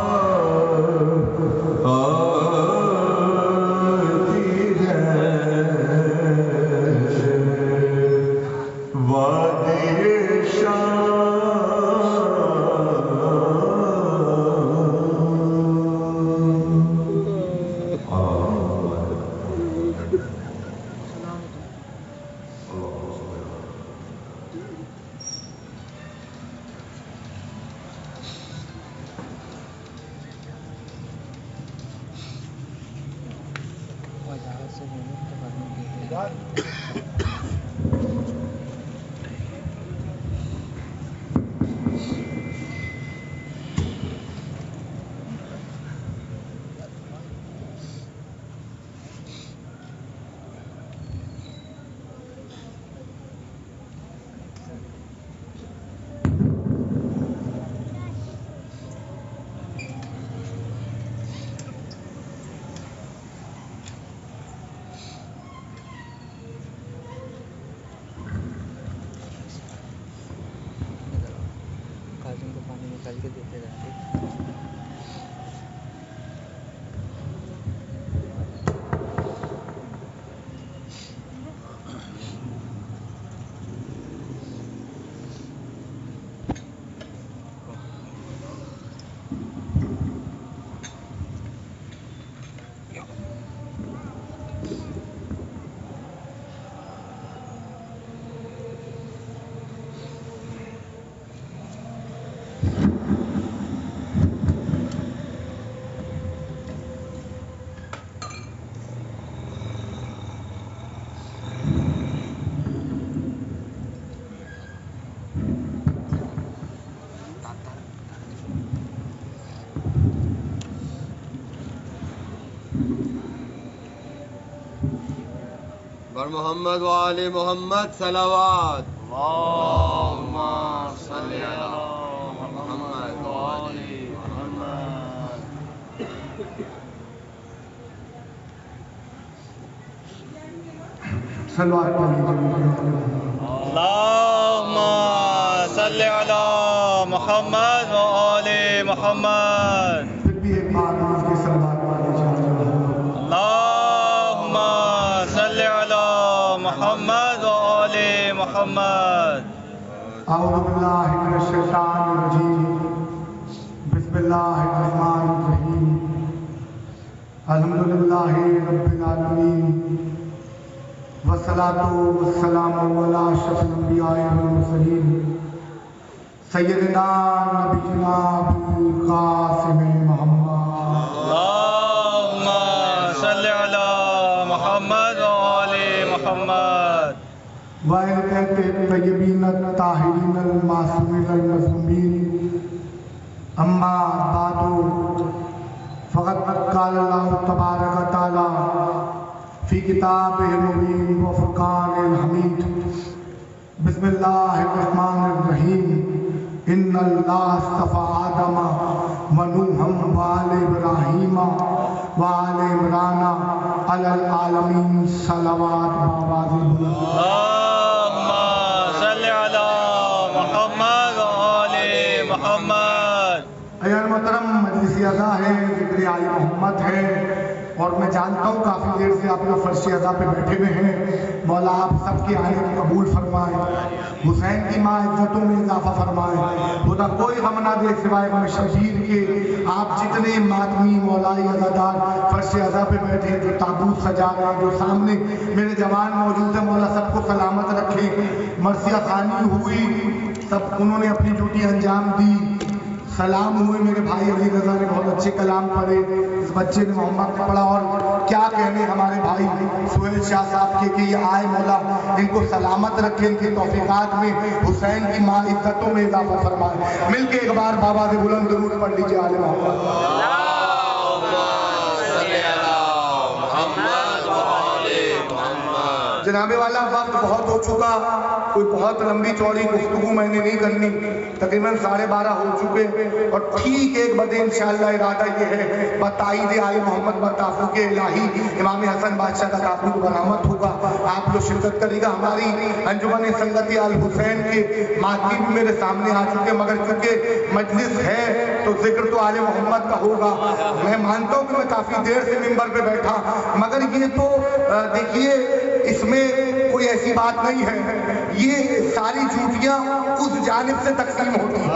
آتی ہے وادی نکال کے دیتے رہتے بر محمد و آل محمد صلوات اللہم صلی علی محمد و آل محمد اللہم صلی علی محمد و آل محمد اللہم صلی علی محمد محمد وآل محمد. اعوذ باللہ من الشیطان الرجیم. بسم اللہ الرحمن الرحیم. الحمدللہ رب العالمین والصلاة والسلام علی اشرف الانبیاء والمرسلین سیدنا نبینا بالقاسم محمد. اللهم صل على محمد وآل محمد. وَأَهْلِ الطَّيِّبِينَ الطَّاهِرِينَ الْمَعْصُومِينَ الْمَظْلُومِينَ. أما بعد فقد قال الله تبارك وتعالى في كتابه المبين وفرقان الحميد. بسم الله الرحمن الرحيم. إن الله اصطفى آدم ونوحا وآل إبراهيم وآل عمران على العالمين. صلوات اللهم صل على محمد وآل محمد. ایان محترم مجلس اعضاء ہے، ذکر آل محمد ہے، اور میں جانتا ہوں کافی دیر سے آپ لوگ فرش اعضاء پہ بیٹھے ہوئے ہیں. مولا آپ سب کے آنے کو قبول فرمائے، حسین کی ماں عزتوں میں اضافہ فرمائے. خدا کوئی غم نہ دے سوائے غم شبیر کے. آپ جتنے ماتمی مولائی عزادار فرش اعضاء پہ بیٹھے ہیں، جو تابوت سجا رہے ہیں، جو سامنے میرے جوان موجود ہیں، مولا سب کو سلامت رکھے. مرثیہ خوانی ہوئی، سب انہوں نے اپنی ڈیوٹی انجام دی. سلام ہوئے، میرے بھائی علی رضا نے بہت اچھے کلام پڑھے، اس بچے نے محمد پڑھا، اور کیا کہنے ہمارے بھائی سہیل شاہ صاحب کے کہ یہ آئے. مولا ان کو سلامت رکھے، ان کی توفیقات میں حسین کی ماں عزتوں میں اضافہ فرمائے. مل کے ایک بار بابا سے بلند درود پڑھ لیجیے آل محمد. جناب والا وقت بہت ہو چکا، کوئی بہت لمبی چوڑی گفتگو میں نے نہیں کرنی، تقریباً 12:30 ہو چکے، اور ٹھیک 1 بجے انشاءاللہ ارادہ یہ ہے بتائید آل محمد بتافوق الہی امام حسن بادشاہ کا تابوت برآمد ہوگا. آپ لوگ شرکت کرے گا. ہماری انجمن سنگتی آل حسین کے ماتمی بھی میرے سامنے آ چکے، مگر چونکہ مجلس ہے تو ذکر تو آل محمد کا ہوگا. میں مانتا ہوں کہ میں کافی دیر سے ممبر پہ بیٹھا، مگر یہ تو دیکھیے اس میں کوئی ایسی بات نہیں ہے. یہ ساری جھوٹیاں اس جانب سے تقسیم ہوتی ہیں.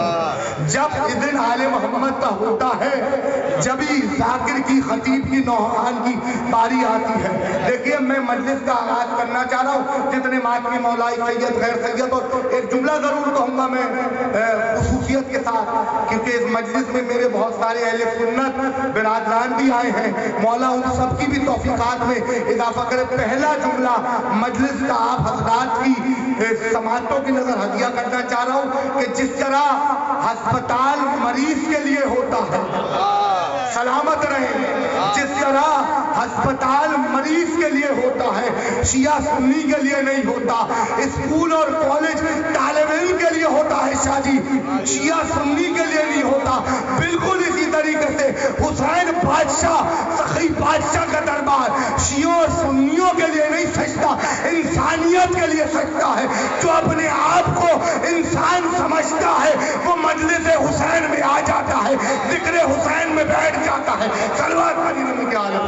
جب اذن آل محمد کا ہوتا ہے، جبھی ذاکر کی خطیب کی نوحان کی باری آتی ہے. دیکھیے میں مجلس کا آغاز کرنا چاہ رہا ہوں، جتنے ماتمی مولائی سید غیر سید، اور ایک جملہ ضرور کہوں گا میں خصوصیت کے ساتھ، کیونکہ اس مجلس میں میرے بہت سارے اہل سنت برادران بھی آئے ہیں. مولا ان سب کی بھی توفیقات میں اضافہ کرے. پہلا جملہ مجلس کا آپ حضرات کی سماعتوں کی نظر ہدیہ کرنا چاہ رہا ہوں کہ جس طرح ہسپتال مریض کے لیے ہوتا ہے، سلامت رہیں، جس طرح ہسپتال مریض کے لیے ہوتا ہے، شیعہ سنی کے لیے نہیں ہوتا. اسکول اور کالج طالب علم کے لیے ہوتا ہے شاہ جی، شیعہ سنی کے لیے نہیں ہوتا. بالکل اسی طریقے سے حسین بادشاہ سخی بادشاہ کا دربار شیعوں اور سنیوں کے لیے نہیں سجتا، انسانیت کے لیے سجتا ہے. جو اپنے آپ کو انسان سمجھتا ہے وہ مجلس حسین میں آ جاتا ہے، ذکر حسین میں بیٹھ جاتا ہے. صلوات علی نبی کے عالم.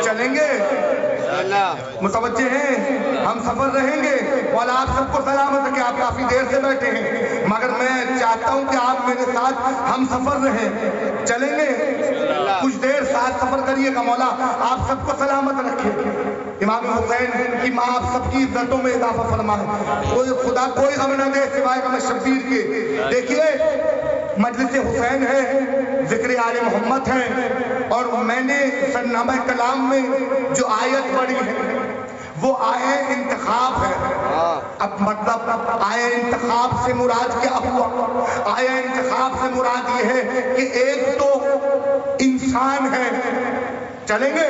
چلیں گے، متوجہ ہیں، ہم سفر رہیں گے. مولا آپ سب کو سلامت رکھے. آپ کافی دیر سے بیٹھے ہیں، مگر میں چاہتا ہوں کہ آپ میرے ساتھ ہم سفر رہیں. چلیں گے، کچھ دیر ساتھ سفر کریے گا. مولا آپ سب کو سلامت رکھے. امام حسین کی ماں آپ سب کی عزتوں میں اضافہ فرمائے. کوئی خدا کوئی غم نہ دے سوائے غم شبیر کے. دیکھیے مجلس حسین ہے، ذکر آل محمد ہے، اور میں نے سرنامہ کلام میں جو آیت پڑھی ہے وہ آئے انتخاب ہے. اب مطلب آئے انتخاب سے مراد کیا ہوا؟ آئے انتخاب سے مراد یہ ہے کہ ایک تو انسان ہے، چلیں گے،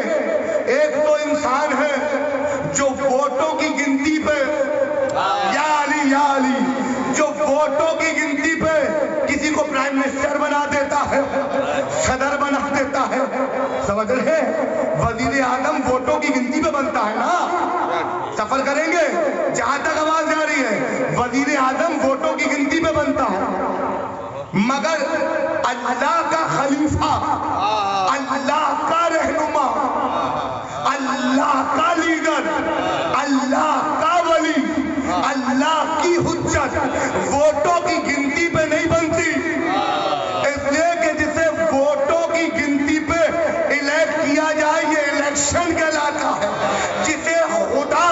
ایک تو انسان ہے جو ووٹوں کی گنتی پہ یا علی جو ووٹوں کی گنتی پہ کسی کو پرائم منسٹر بنا دیتا ہے، صدر بنا دیتا ہے. سمجھ رہے ہیں؟ وزیر اعظم ووٹوں کی گنتی پہ بنتا ہے نا. سفر کریں گے، جہاں تک آواز جا رہی ہے، وزیر اعظم ووٹوں کی گنتی پہ بنتا ہے، مگر اللہ کا خلیفہ، اللہ کا رہنما، اللہ کا لیڈر، اللہ کا ولی، اللہ کی حجت ووٹوں کی گنتی پہ نہیں بنتی، اس لیے کہ جسے ووٹوں کی گنتی پہ الیکٹ کیا جائے یہ الیکشن کہلاتا ہے، جسے خدا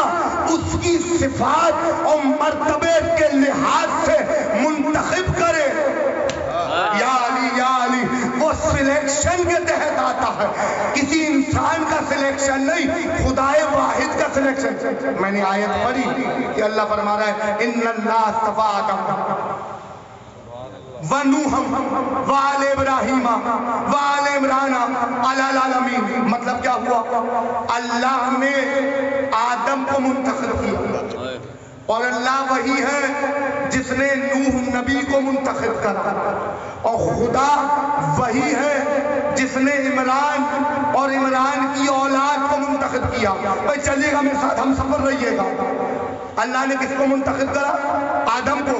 اس کی صفات اور مرتبے کے لحاظ سے منتخب کرے، یا علی وہ سلیکشن کے تحت آتا ہے، کسی انسان کا سلیکشن نہیں، خدائے واحد کا سلیکشن۔ میں نے آیت پڑھی کہ اللہ فرما رہا ہے ان اللہ اصطفیٰ آدم وَنُوحًا وَآلَ إِبْرَاهِيمَ وَآلَ عِمْرَانَ عَلَى الْعَالَمِينَ۔ مطلب کیا ہوا؟ اللہ نے آدم کو منتخب کیا، اور اللہ وہی ہے جس نے نوح نبی کو منتخب کرا، اور خدا وہی ہے جس نے عمران اور عمران کی اولاد کو منتخب کیا۔ بھائی چلیے گا میرے ساتھ، ہم سفر رہیے گا۔ اللہ نے کس کو منتخب کرا؟ آدم کو،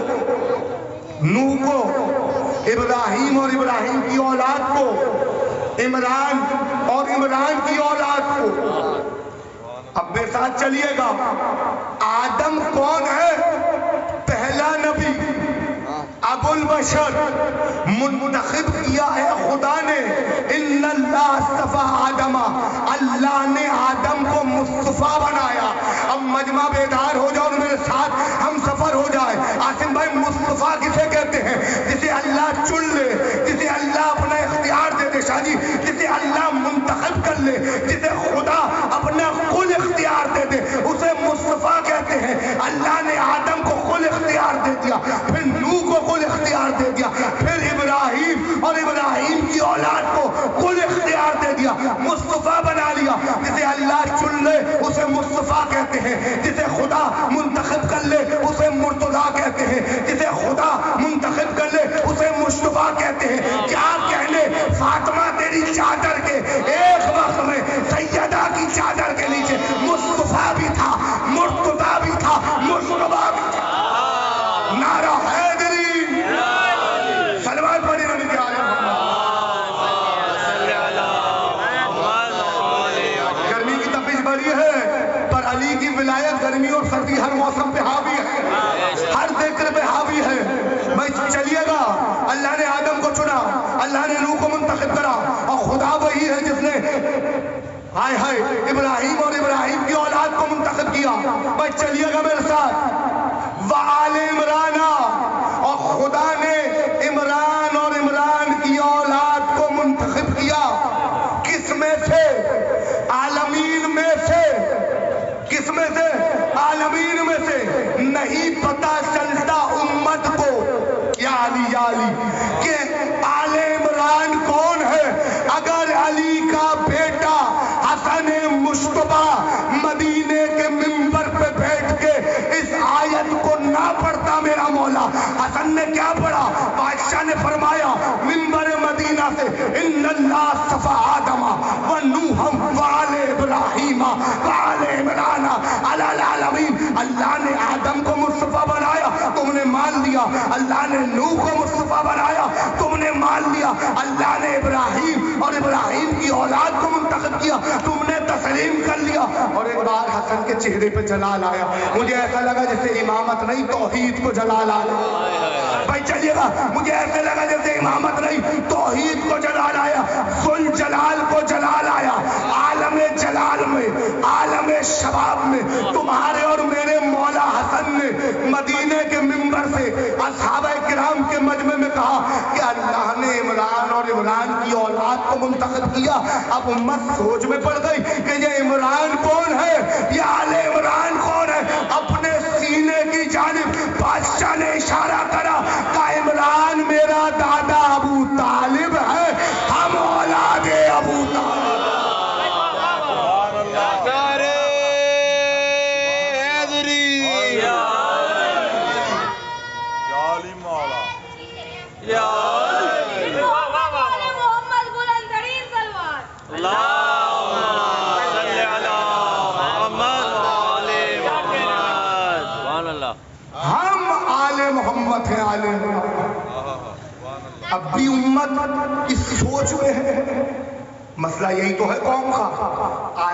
نوح کو، ابراہیم اور ابراہیم کی اولاد کو، عمران اور عمران کی اولاد کو۔ اب میرے ساتھ چلیے گا، آدم کون ہے؟ پہلا نبی، ابو البشر، منتخب کیا ہے خدا نے۔ ان اللہ اصطفیٰ آدم، اللہ نے آدم کو مصطفیٰ بنایا۔ اب مجمع بیدار ہو جاؤ میرے ساتھ، ہم سفر ہو جائے۔ عاصم بھائی مصطفیٰ کسے کہتے ہیں؟ جسے اللہ چن لے، جسے اللہ اپنا اختیار دے دے، شاہ جی، جسے اللہ منتخب کر لے، جسے خدا اپنا کل اختیار دے دے، اسے مصطفیٰ کہتے ہیں۔ اللہ نے آدم کو کل اختیار دے دیا، پھر نوح کو کل اختیار دے دیا، پھر ابراہیم اور ابراہیم کی اولاد کو کل اختیار دے دیا، مصطفیٰ بنا لیا۔ جسے اللہ چن لے اسے مصطفیٰ کہتے ہیں، جسے خدا منتخب کر لے اسے مرتضیٰ کہتے ہیں، جسے خدا منتخب کر لے اسے مصطفیٰ کہتے ہیں۔ کیا کہنے فاطمہ تیری چادر کے ایک وقت میں سیدہ کی چادر کے نیچے مصطفیٰ بھی تھا، مرتضیٰ بھی تھا، مصطفیٰ بھی تھا۔ نعرہ حیدری، سلوات پڑھی نبی کے آلے محمد۔ گرمی کی تپش بڑی ہے، پر علی کی ولایت گرمی اور سردی ہر موسم پہ حاوی ہے، ہر ذکر پہ حاوی ہے۔ بھائی چلیے گا، اللہ نے آدم کو چنا، اللہ نے نوح کو منتخب کرا، اور خدا وہی ہے جس نے ہائے ہائے ابراہیم اور ابراہیم کی اولاد کو منتخب کیا۔ بھائی چلیے گا میرے ساتھ، وآل عمران، اور خدا نے عمران اور عمران کی اولاد کو منتخب کیا۔ کس میں سے؟ عالمین میں سے۔ کس میں سے؟ عالمین میں سے۔ نہیں پتہ چلتا امت کو، یا علی کہ آل عمران کون ہے اگر علی کا بیٹا حسن مشتبہ مدینے کے منبر پہ بیٹھ کے اس آیت کو نہ پڑھتا میرا مولا۔ حسن نے کیا پڑھا؟ بادشاہ نے فرمایا منبر مدینہ سے، ان اللہ اصطفیٰ آدم ونوحا وآل ابراہیم وآل عمران علی العالمین۔ اللہ نے آدم کو مصطفیٰ بنایا، تم نے مان لیا۔ اللہ نے نوح کو مصطفیٰ بنایا، تم نے مان لیا۔ اللہ نے ابراہیم اور ابراہیم کی اولاد کو منتخب کیا، تم نے تسلیم کر لیا۔ اور ایک بار حسن کے چہرے پہ جلال آیا، مجھے ایسا لگا جیسے امامت نہیں توحید کو جلال آیا۔ بھائی چلیے گا، مجھے ایسے لگا جیسے امامت نہیں توحید کو جلال آیا، ذل جلال کو جلال آیا۔ عالم جلال میں، عالم شباب میں تمہارے اور میرے مولا حسن نے مدینے کے منبر سے اصحابہ کرام کے مجمع میں کہا کہ اللہ نے عمران اور عمران کی اولاد کو منتخب کیا۔ اب امت سوچ میں پڑ گئی کہ یہ عمران کون ہے، یہ آل عمران کون ہے۔ اپنے سینے کی جانب بادشاہ نے اشارہ کرا کہ عمران میرا دادا ابو طالب ہے، ہم اولاد ابو طالب۔ محمد ہے آل اب بھی امت اس سوچ میں ہے، مسئلہ یہی تو ہے قوم کا۔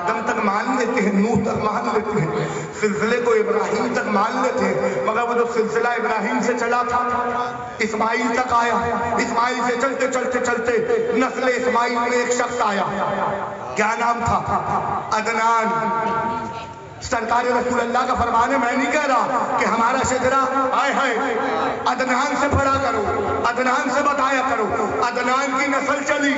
آدم تک مان لیتے ہیں، نوح تک مان لیتے ہیں، سلسلے کو ابراہیم تک مان لیتے ہیں، مگر وہ جو سلسلہ ابراہیم سے چلا تھا اسماعیل تک آیا، اسماعیل سے چلتے چلتے چلتے نسل اسماعیل میں ایک شخص آیا، کیا نام تھا؟ عدنان۔ سرکار رسول اللہ کا فرمان ہے، میں نہیں کہہ رہا کہ ہمارا شجرہ آئے ہے، عدنان سے پڑھا کرو، عدنان سے بتایا کرو، عدنان کی نسل چلی،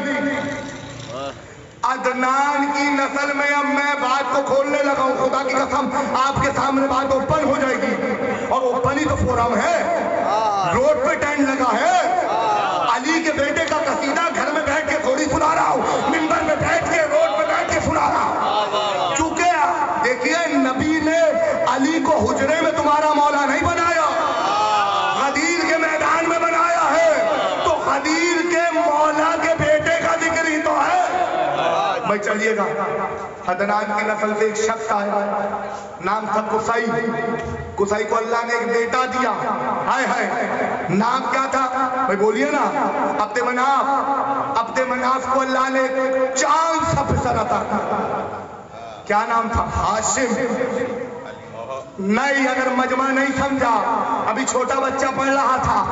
عدنان کی نسل میں اب میں بات کو کھولنے لگا ہوں، خدا کی قسم آپ کے سامنے بات اوپن ہو جائے گی، اور اوپن ہی تو فورم ہے، روڈ پہ ٹینٹ لگا ہے، علی کے بیٹے کا قصیدہ گھر میں بیٹھ کے تھوڑی سنا رہا ہوں، منبر میں بیٹھ کے روڈ پہ بیٹھ کے سنا رہا ہوں، چونکہ دیکھیے نبی نے علی کو حجرے میں تمہارا مولا نہیں بنایا، غدیر کے میدان میں بنایا ہے، تو غدیر کے مولا کے بیٹے کا ذکر ہی تو ہے۔ بھائی چلیے گا، عدنان کی نسل سے ایک شخص آیا، نام تھا قصی، قصی کو اللہ نے ایک بیٹا دیا، ہائے ہائے، نام کیا تھا؟ بھائی بولیے نا، عبد مناف، عبد مناف کو اللہ نے چاند سا پسر عطا کیا، کیا نام تھا؟ ہاشم۔ نہیں، اگر مجمع نہیں سمجھا، ابھی چھوٹا بچہ پڑھ رہا تھا،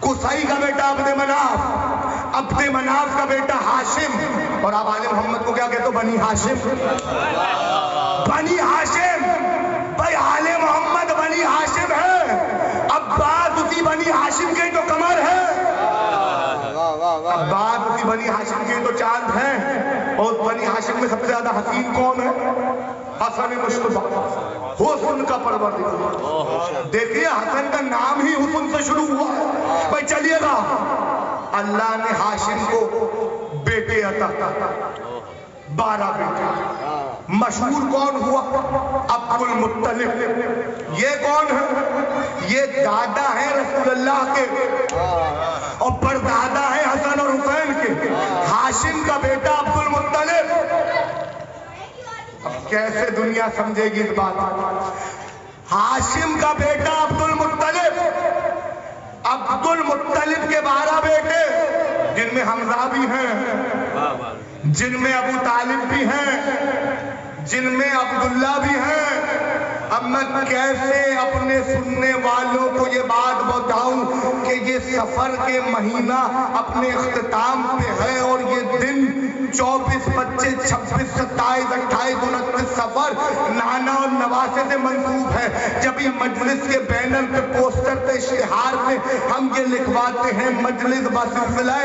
قصی کا بیٹا عبد مناف، عبد مناف کا بیٹا ہاشم، اور آپ آل محمد کو کیا کہتے ہو؟ بنی ہاشم، بنی ہاشم، بھائی آل محمد بنی ہاشم ہے، عباس اسی بنی ہاشم کے تو کمر ہے، عباس اسی بنی ہاشم کے تو چاند ہیں، اور بنی ہاشم میں سب سے زیادہ حسین کون ہے؟ حسن مشتبہ، حسن کا پروردگار۔ دیکھیے حسن کا نام ہی حسن سے شروع ہوا ہے۔ بھائی چلیے گا، اللہ نے ہاشم کو بیٹے عطا کیا، 12 بیٹے، مشہور کون ہوا؟ عبد المطلب۔ یہ کون ہے؟ یہ دادا ہیں رسول اللہ کے، اور پردادا ہیں حسن اور حسین کے، ہاشم کا بیٹا عبد المطلب۔ اب کیسے دنیا سمجھے گی اس بات؟ ہاشم کا بیٹا عبد المطلب، عبد المطلب کے 12 بیٹے، جن میں حمزہ بھی ہیں، جن میں ابو طالب بھی ہیں، جن میں عبداللہ بھی ہیں۔ اب میں کیسے اپنے سننے والوں کو یہ بات بتاؤں کہ یہ سفر کے مہینہ اپنے اختتام پہ ہے، اور یہ دن 24، 25، 26، 27، 28، 29 سفر نانا اور نواسے سے منسوب ہے۔ جب یہ مجلس کے بینر پہ، پوسٹر پہ، اشتہار پہ ہم یہ لکھواتے ہیں مجلس بسلسلہ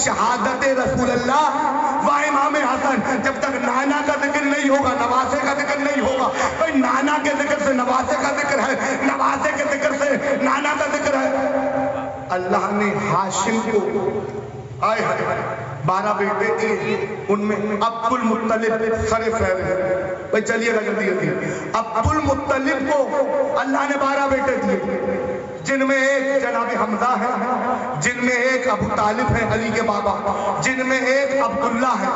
شہادت رسول اللہ و امام حسن، جب تک نانا کا ذکر نہیں ہوگا، نواسے کا ذکر نہیں ہوگا، بھائی نانا کے ذکر سے نواسے کا ذکر ہے، نواسے کے ذکر سے نانا کا ذکر ہے۔ اللہ نے ہاشم کو آئے 12 بیٹے دیے، ان میں عبد المطلب سر فہرست ہے۔ بھائی چلیے گا جلدی جلدی، عبد المطلب کو اللہ نے 12 بیٹے دیے، جن میں ایک جناب حمزہ ہے، جن میں ایک ابو طالب ہے علی کے بابا، جن میں ایک عبداللہ ہے۔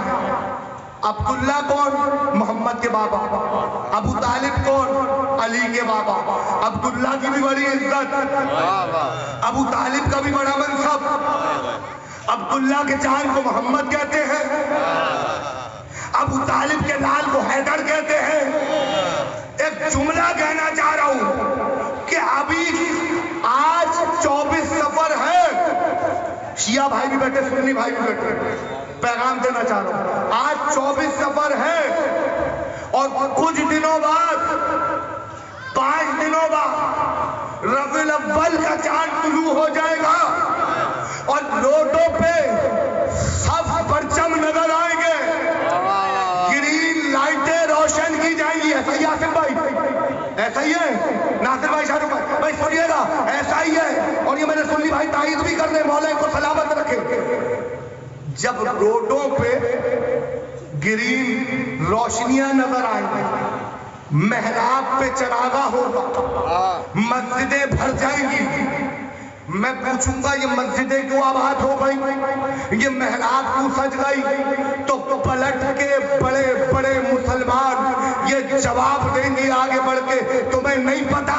عبداللہ کون؟ محمد کے بابا۔ ابو طالب کون؟ علی کے بابا۔ عبداللہ کی بھی بڑی عزت، ابو طالب کا بھی بڑا منصب، عبداللہ کے چاند کو محمد کہتے ہیں، ابو طالب کے لال کو حیدر کہتے ہیں۔ ایک جملہ کہنا چاہ رہا ہوں کہ ابھی آج 24 سفر ہے، شیعہ بھائی بھی بیٹھے، سنی بھائی بھی بیٹھے، پیغام دینا چاہ رہا ہوں، آج 24 سفر ہے، اور کچھ دنوں بعد، 5 دنوں بعد ربیع الاول کا چاند طلوع ہو جائے گا، اور روڈوں پہ صف پرچم نظر آئیں گے، گرین لائٹیں روشن کی جائیں گی۔ ایسا ہی آصف بھائی، ایسا ہی ہے ناصر بھائی، شاہ رخ بھائی، بھائی سنیے گا، ایسا ہی ہے، اور یہ میرے سنی بھائی تائید بھی کر دیں، مولا ان کو سلامت رکھے۔ جب روڈوں پہ گرین روشنیاں نظر آئیں گی، محراب پہ چراغاں ہوگا، مسجدیں بھر جائیں گی، میں پوچھوں گا یہ مسجدیں کیوں آباد ہو گئی، یہ محراب کیوں سج گئی، تو پلٹ کے بڑے بڑے مسلمان یہ جواب دیں گے آگے بڑھ کے، تمہیں نہیں پتا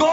2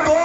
2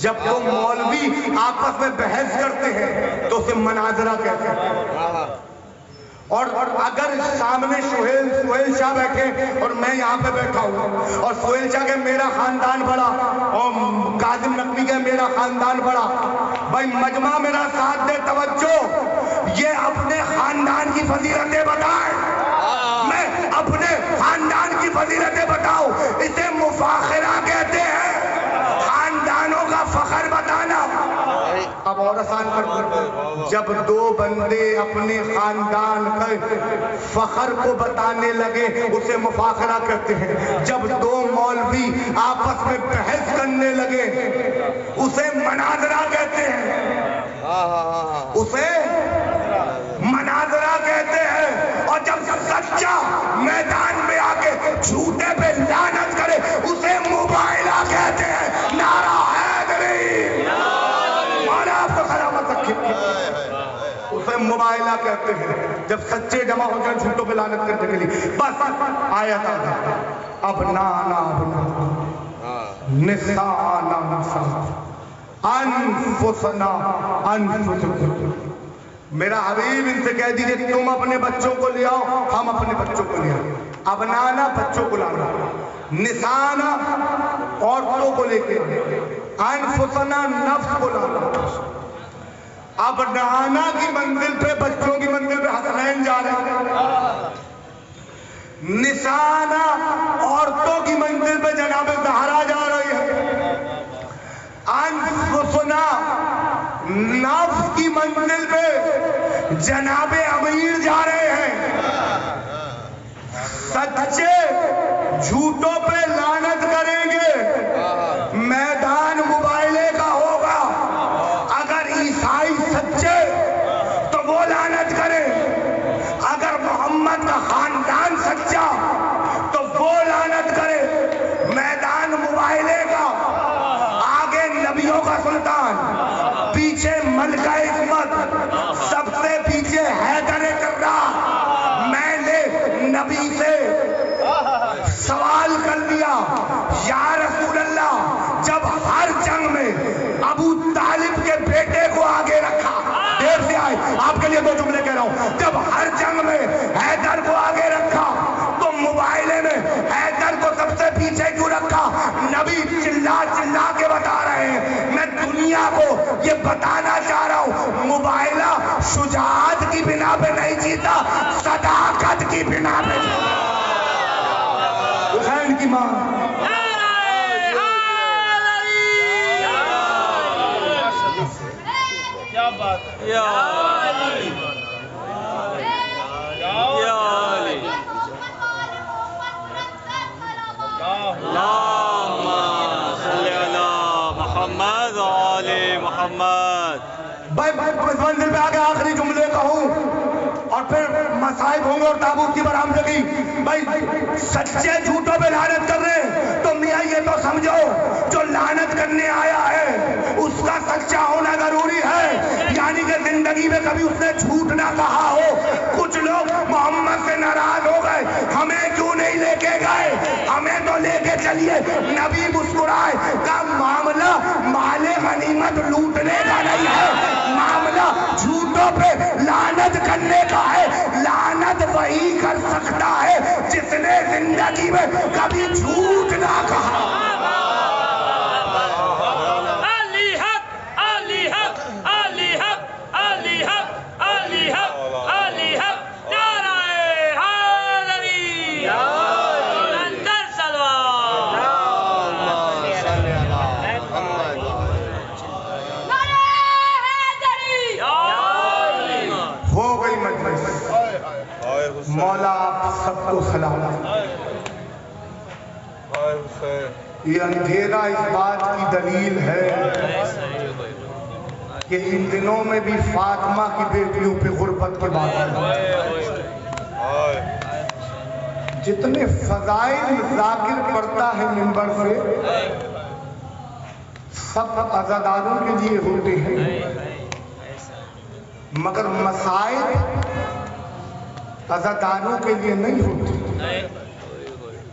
جب دو مولوی آپس میں بحث کرتے ہیں تو اسے مناظرہ کہتے ہیں. اور اگر سامنے سہیل شاہ بیٹھے اور میں یہاں پہ بیٹھا ہوں اور سہیل شاہ کہ میرا خاندان بڑا اور کاظم نقوی کہ میرا خاندان بڑا، بھائی مجمع میرا ساتھ دے، توجہ، یہ اپنے خاندان کی فضیلتیں بتائیں، میں اپنے خاندان کی فضیلتیں بتاؤں، اسے مفاخرہ کہتے ہیں، خاندانوں کا فخر بتانا. اب اور آسان کر دو، جب دو بندے اپنے خاندان کے فخر کو بتانے لگے اسے مفاخرہ کرتے ہیں. جب دو مولوی آپس میں بحث کرنے لگے اسے مناظرہ کہتے ہیں، اسے مناظرہ کہتے ہیں. اور جب سچا میدان میں آ کے جھوٹے پہ لعنت کرے اسے مباہلہ کہتے ہیں. نعرہ حیدری، مولا آپ کو سلامت رکھے، اسے مباہلہ کہتے ہیں. جب سچے جمع ہو جائیں جھوٹوں پہ لعنت کرنے کے لیے، بس آیت آتا ابنانا نسانا نسانا انفسنا انفسکم. میرا حبیب ان سے کہہ دیجئے تم اپنے بچوں کو لے آؤ، ہم اپنے بچوں کو لے آؤ. ابنانا بچوں کو لانا، نسانا عورتوں کو لے کے، انفسنا نفس کو لانا. ابنانا کی منزل پہ، بچوں کی منزل پہ حسنین جا رہے ہیں، نسانا عورتوں کی منزل پہ جناب زہرا جا رہی ہے، انفسنا نفس کی منزل پہ جناب امیر جا رہے ہیں. سچے جھوٹوں پہ لعنت کریں گے، میدان مباہلے کا ہوگا. اگر عیسائی سچے تو وہ لعنت کرے، اگر محمد کا خاندان سچا تو وہ لعنت کرے. میدان مباہلے کا، آگے نبیوں کا سلطان، پیچھے ملکہ حکمت، سب سے پیچھے حیدر کرار. میں نے نبی سے سوال کر لیا، یا رسول اللہ، جب ہر جنگ میں ابو طالب کے بیٹے کو آگے رکھا، دیر سے آئے آپ کے لیے دو جملے کہہ رہا ہوں، جب ہر جنگ میں حیدر کو آگے رکھا تو مباہلے میں حیدر کو سب سے پیچھے کیوں رکھا؟ نبی چلا چلا کے بتا رہے ہیں. میں دنیا کو یہ بتانا چاہ رہا ہوں، مباہلہ شجاعت کی بنا پہ نہیں جیتا، صداقت کی بنا پہ جیتا. حسین کی ماں کیا بات ہے، یا علی، یا علی، اللہم صلی علی محمد و آل محمد. بھائی منزل پہ آگے آخری جملے کہوں اور پھر مصائب ہوں گے اور تابوت کی برآمدگی. بھائی سچے جھوٹوں پہ لعنت کر رہے ہیں تو میاں یہ تو سمجھو جو لعنت کرنے آیا ہے اس کا سچا ہونا ضروری ہے، یعنی کہ زندگی میں کبھی اس نے جھوٹ نہ کہا ہو. کچھ لوگ محمد سے ناراض ہو گئے، ہمیں کیوں نہیں لے کے گئے، ہمیں تو لے کے چلیے. نبی مسکرائے کا معاملہ مال غنیمت لوٹنے کا نہیں ہے، معاملہ جھوٹوں پہ لعنت کرنے کا ہے. لعنت وہی کر سکتا ہے جس نے زندگی میں کبھی جھوٹ نہ کہا. علی حق، علی حق، علی حق، علی حق، علی حق، علی حق. نعرہ حیدری، بلندر سلوات. ہو گئی مجلس، مولا آپ سب کو سلامت. یہ اندھیرا اس بات کی دلیل ہے کہ ان دنوں میں بھی فاطمہ کی بیٹیوں پہ غربت کے بات ہے. جتنے فضائل ذاکر پڑھتا ہے منبر سے سب عزاداروں کے لیے ہوتے ہیں، مگر مسائل عزاداروں کے لیے نہیں ہوتے.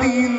3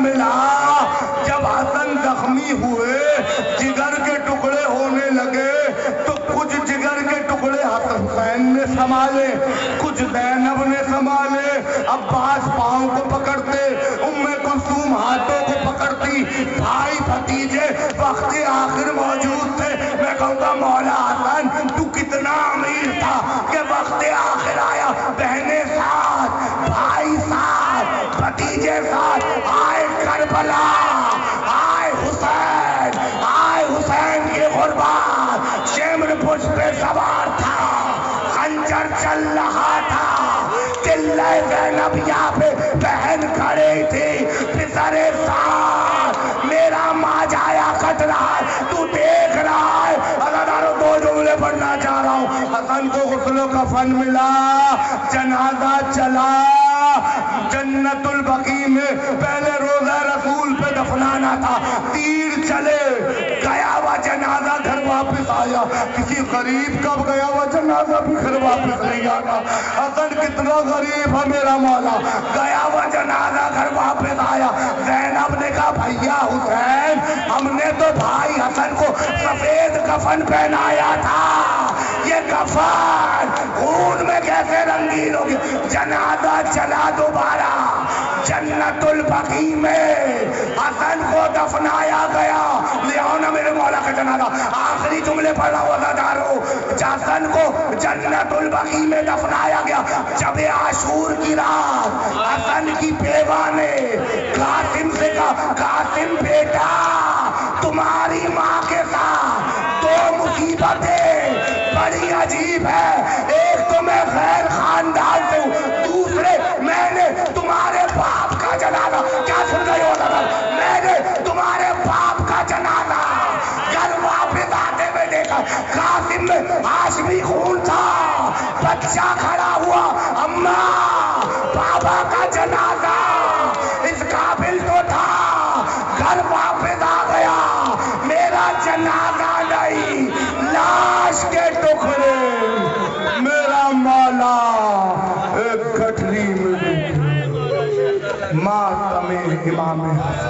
ملا جب حسن زخمی ہوئے جگر کے ٹکڑے ہونے لگے تو کچھ جگر کے ٹکڑے حسین نے سنبھالے کچھ زینب نے سنبھالے عباس پاؤں کو پکڑتے ام کلثوم ہاتھوں کو پکڑتی بھائی بھتیجے وقت آخر موجود تھے میں کہوں گا مولا حسن تو کتنا امیر تھا کہ وقت آخر آیا بہنیں ساتھ بھائی ساتھ بھتیجے ساتھ آئے کربلا آئے حسین کے قربان شمر پش پہ سوار تھا خنجر چل رہا تھا قلعہ زینب یہاں پہ بہن کھڑی تھی پسرے ساتھ میرا ماں جایا کٹ رہا ہے تو دیکھ رہا ہے اللہ دو جملے پڑھنا چاہ رہا ہوں حسن کو غسل و کفن ملا جنازہ چلا جنت البقیع میں پہلے روزہ رسول پہ دفنانا تھا تیر چلے گیا ہوا جنازہ گھر واپس آیا کسی غریب کب گیا ہوا جنازہ بھی گھر واپس نہیں آنا حسن کتنا غریب ہے میرا مولا گیا ہوا جنازہ گھر واپس آیا زینب نے کہا بھیا حسین ہم نے تو بھائی حسن کو سفید کفن پہنایا تھا یہ کفن خون میں کیسے رنگین ہو گیا جنازہ چلا دوبارہ جنت البقیع میں حسن کو دفنایا گیا لیاؤ نا میرے مولا کا جنازہ آخری جملے پڑھ رہا ہوں عزادارو حسن کو جنت البقیع میں دفنایا گیا جب عاشور کی رات حسن کی بیوہ نے قاسم سے کہا قاسم بیٹا تمہاری ماں کے ساتھ دو مصیبتیں بڑی عجیب ہے ایک تو میں غیر خاندان سے ہوں دوسرے میں نے تمہارے باپ کا جنازہ کیا سن رہے ہو میں نے تمہارے باپ کا جنازہ گھر واپس آتے ہوئے دیکھا قاسم میں ہاشمی خون تھا بچہ کھڑا ہوا اماں بابا کا جنازہ اس قابل تو تھا گھر واپس آ گیا میرا جنازہ نہیں لاش کے ٹکڑے میرا مولا ایک گٹھری میں ماتم امام حسن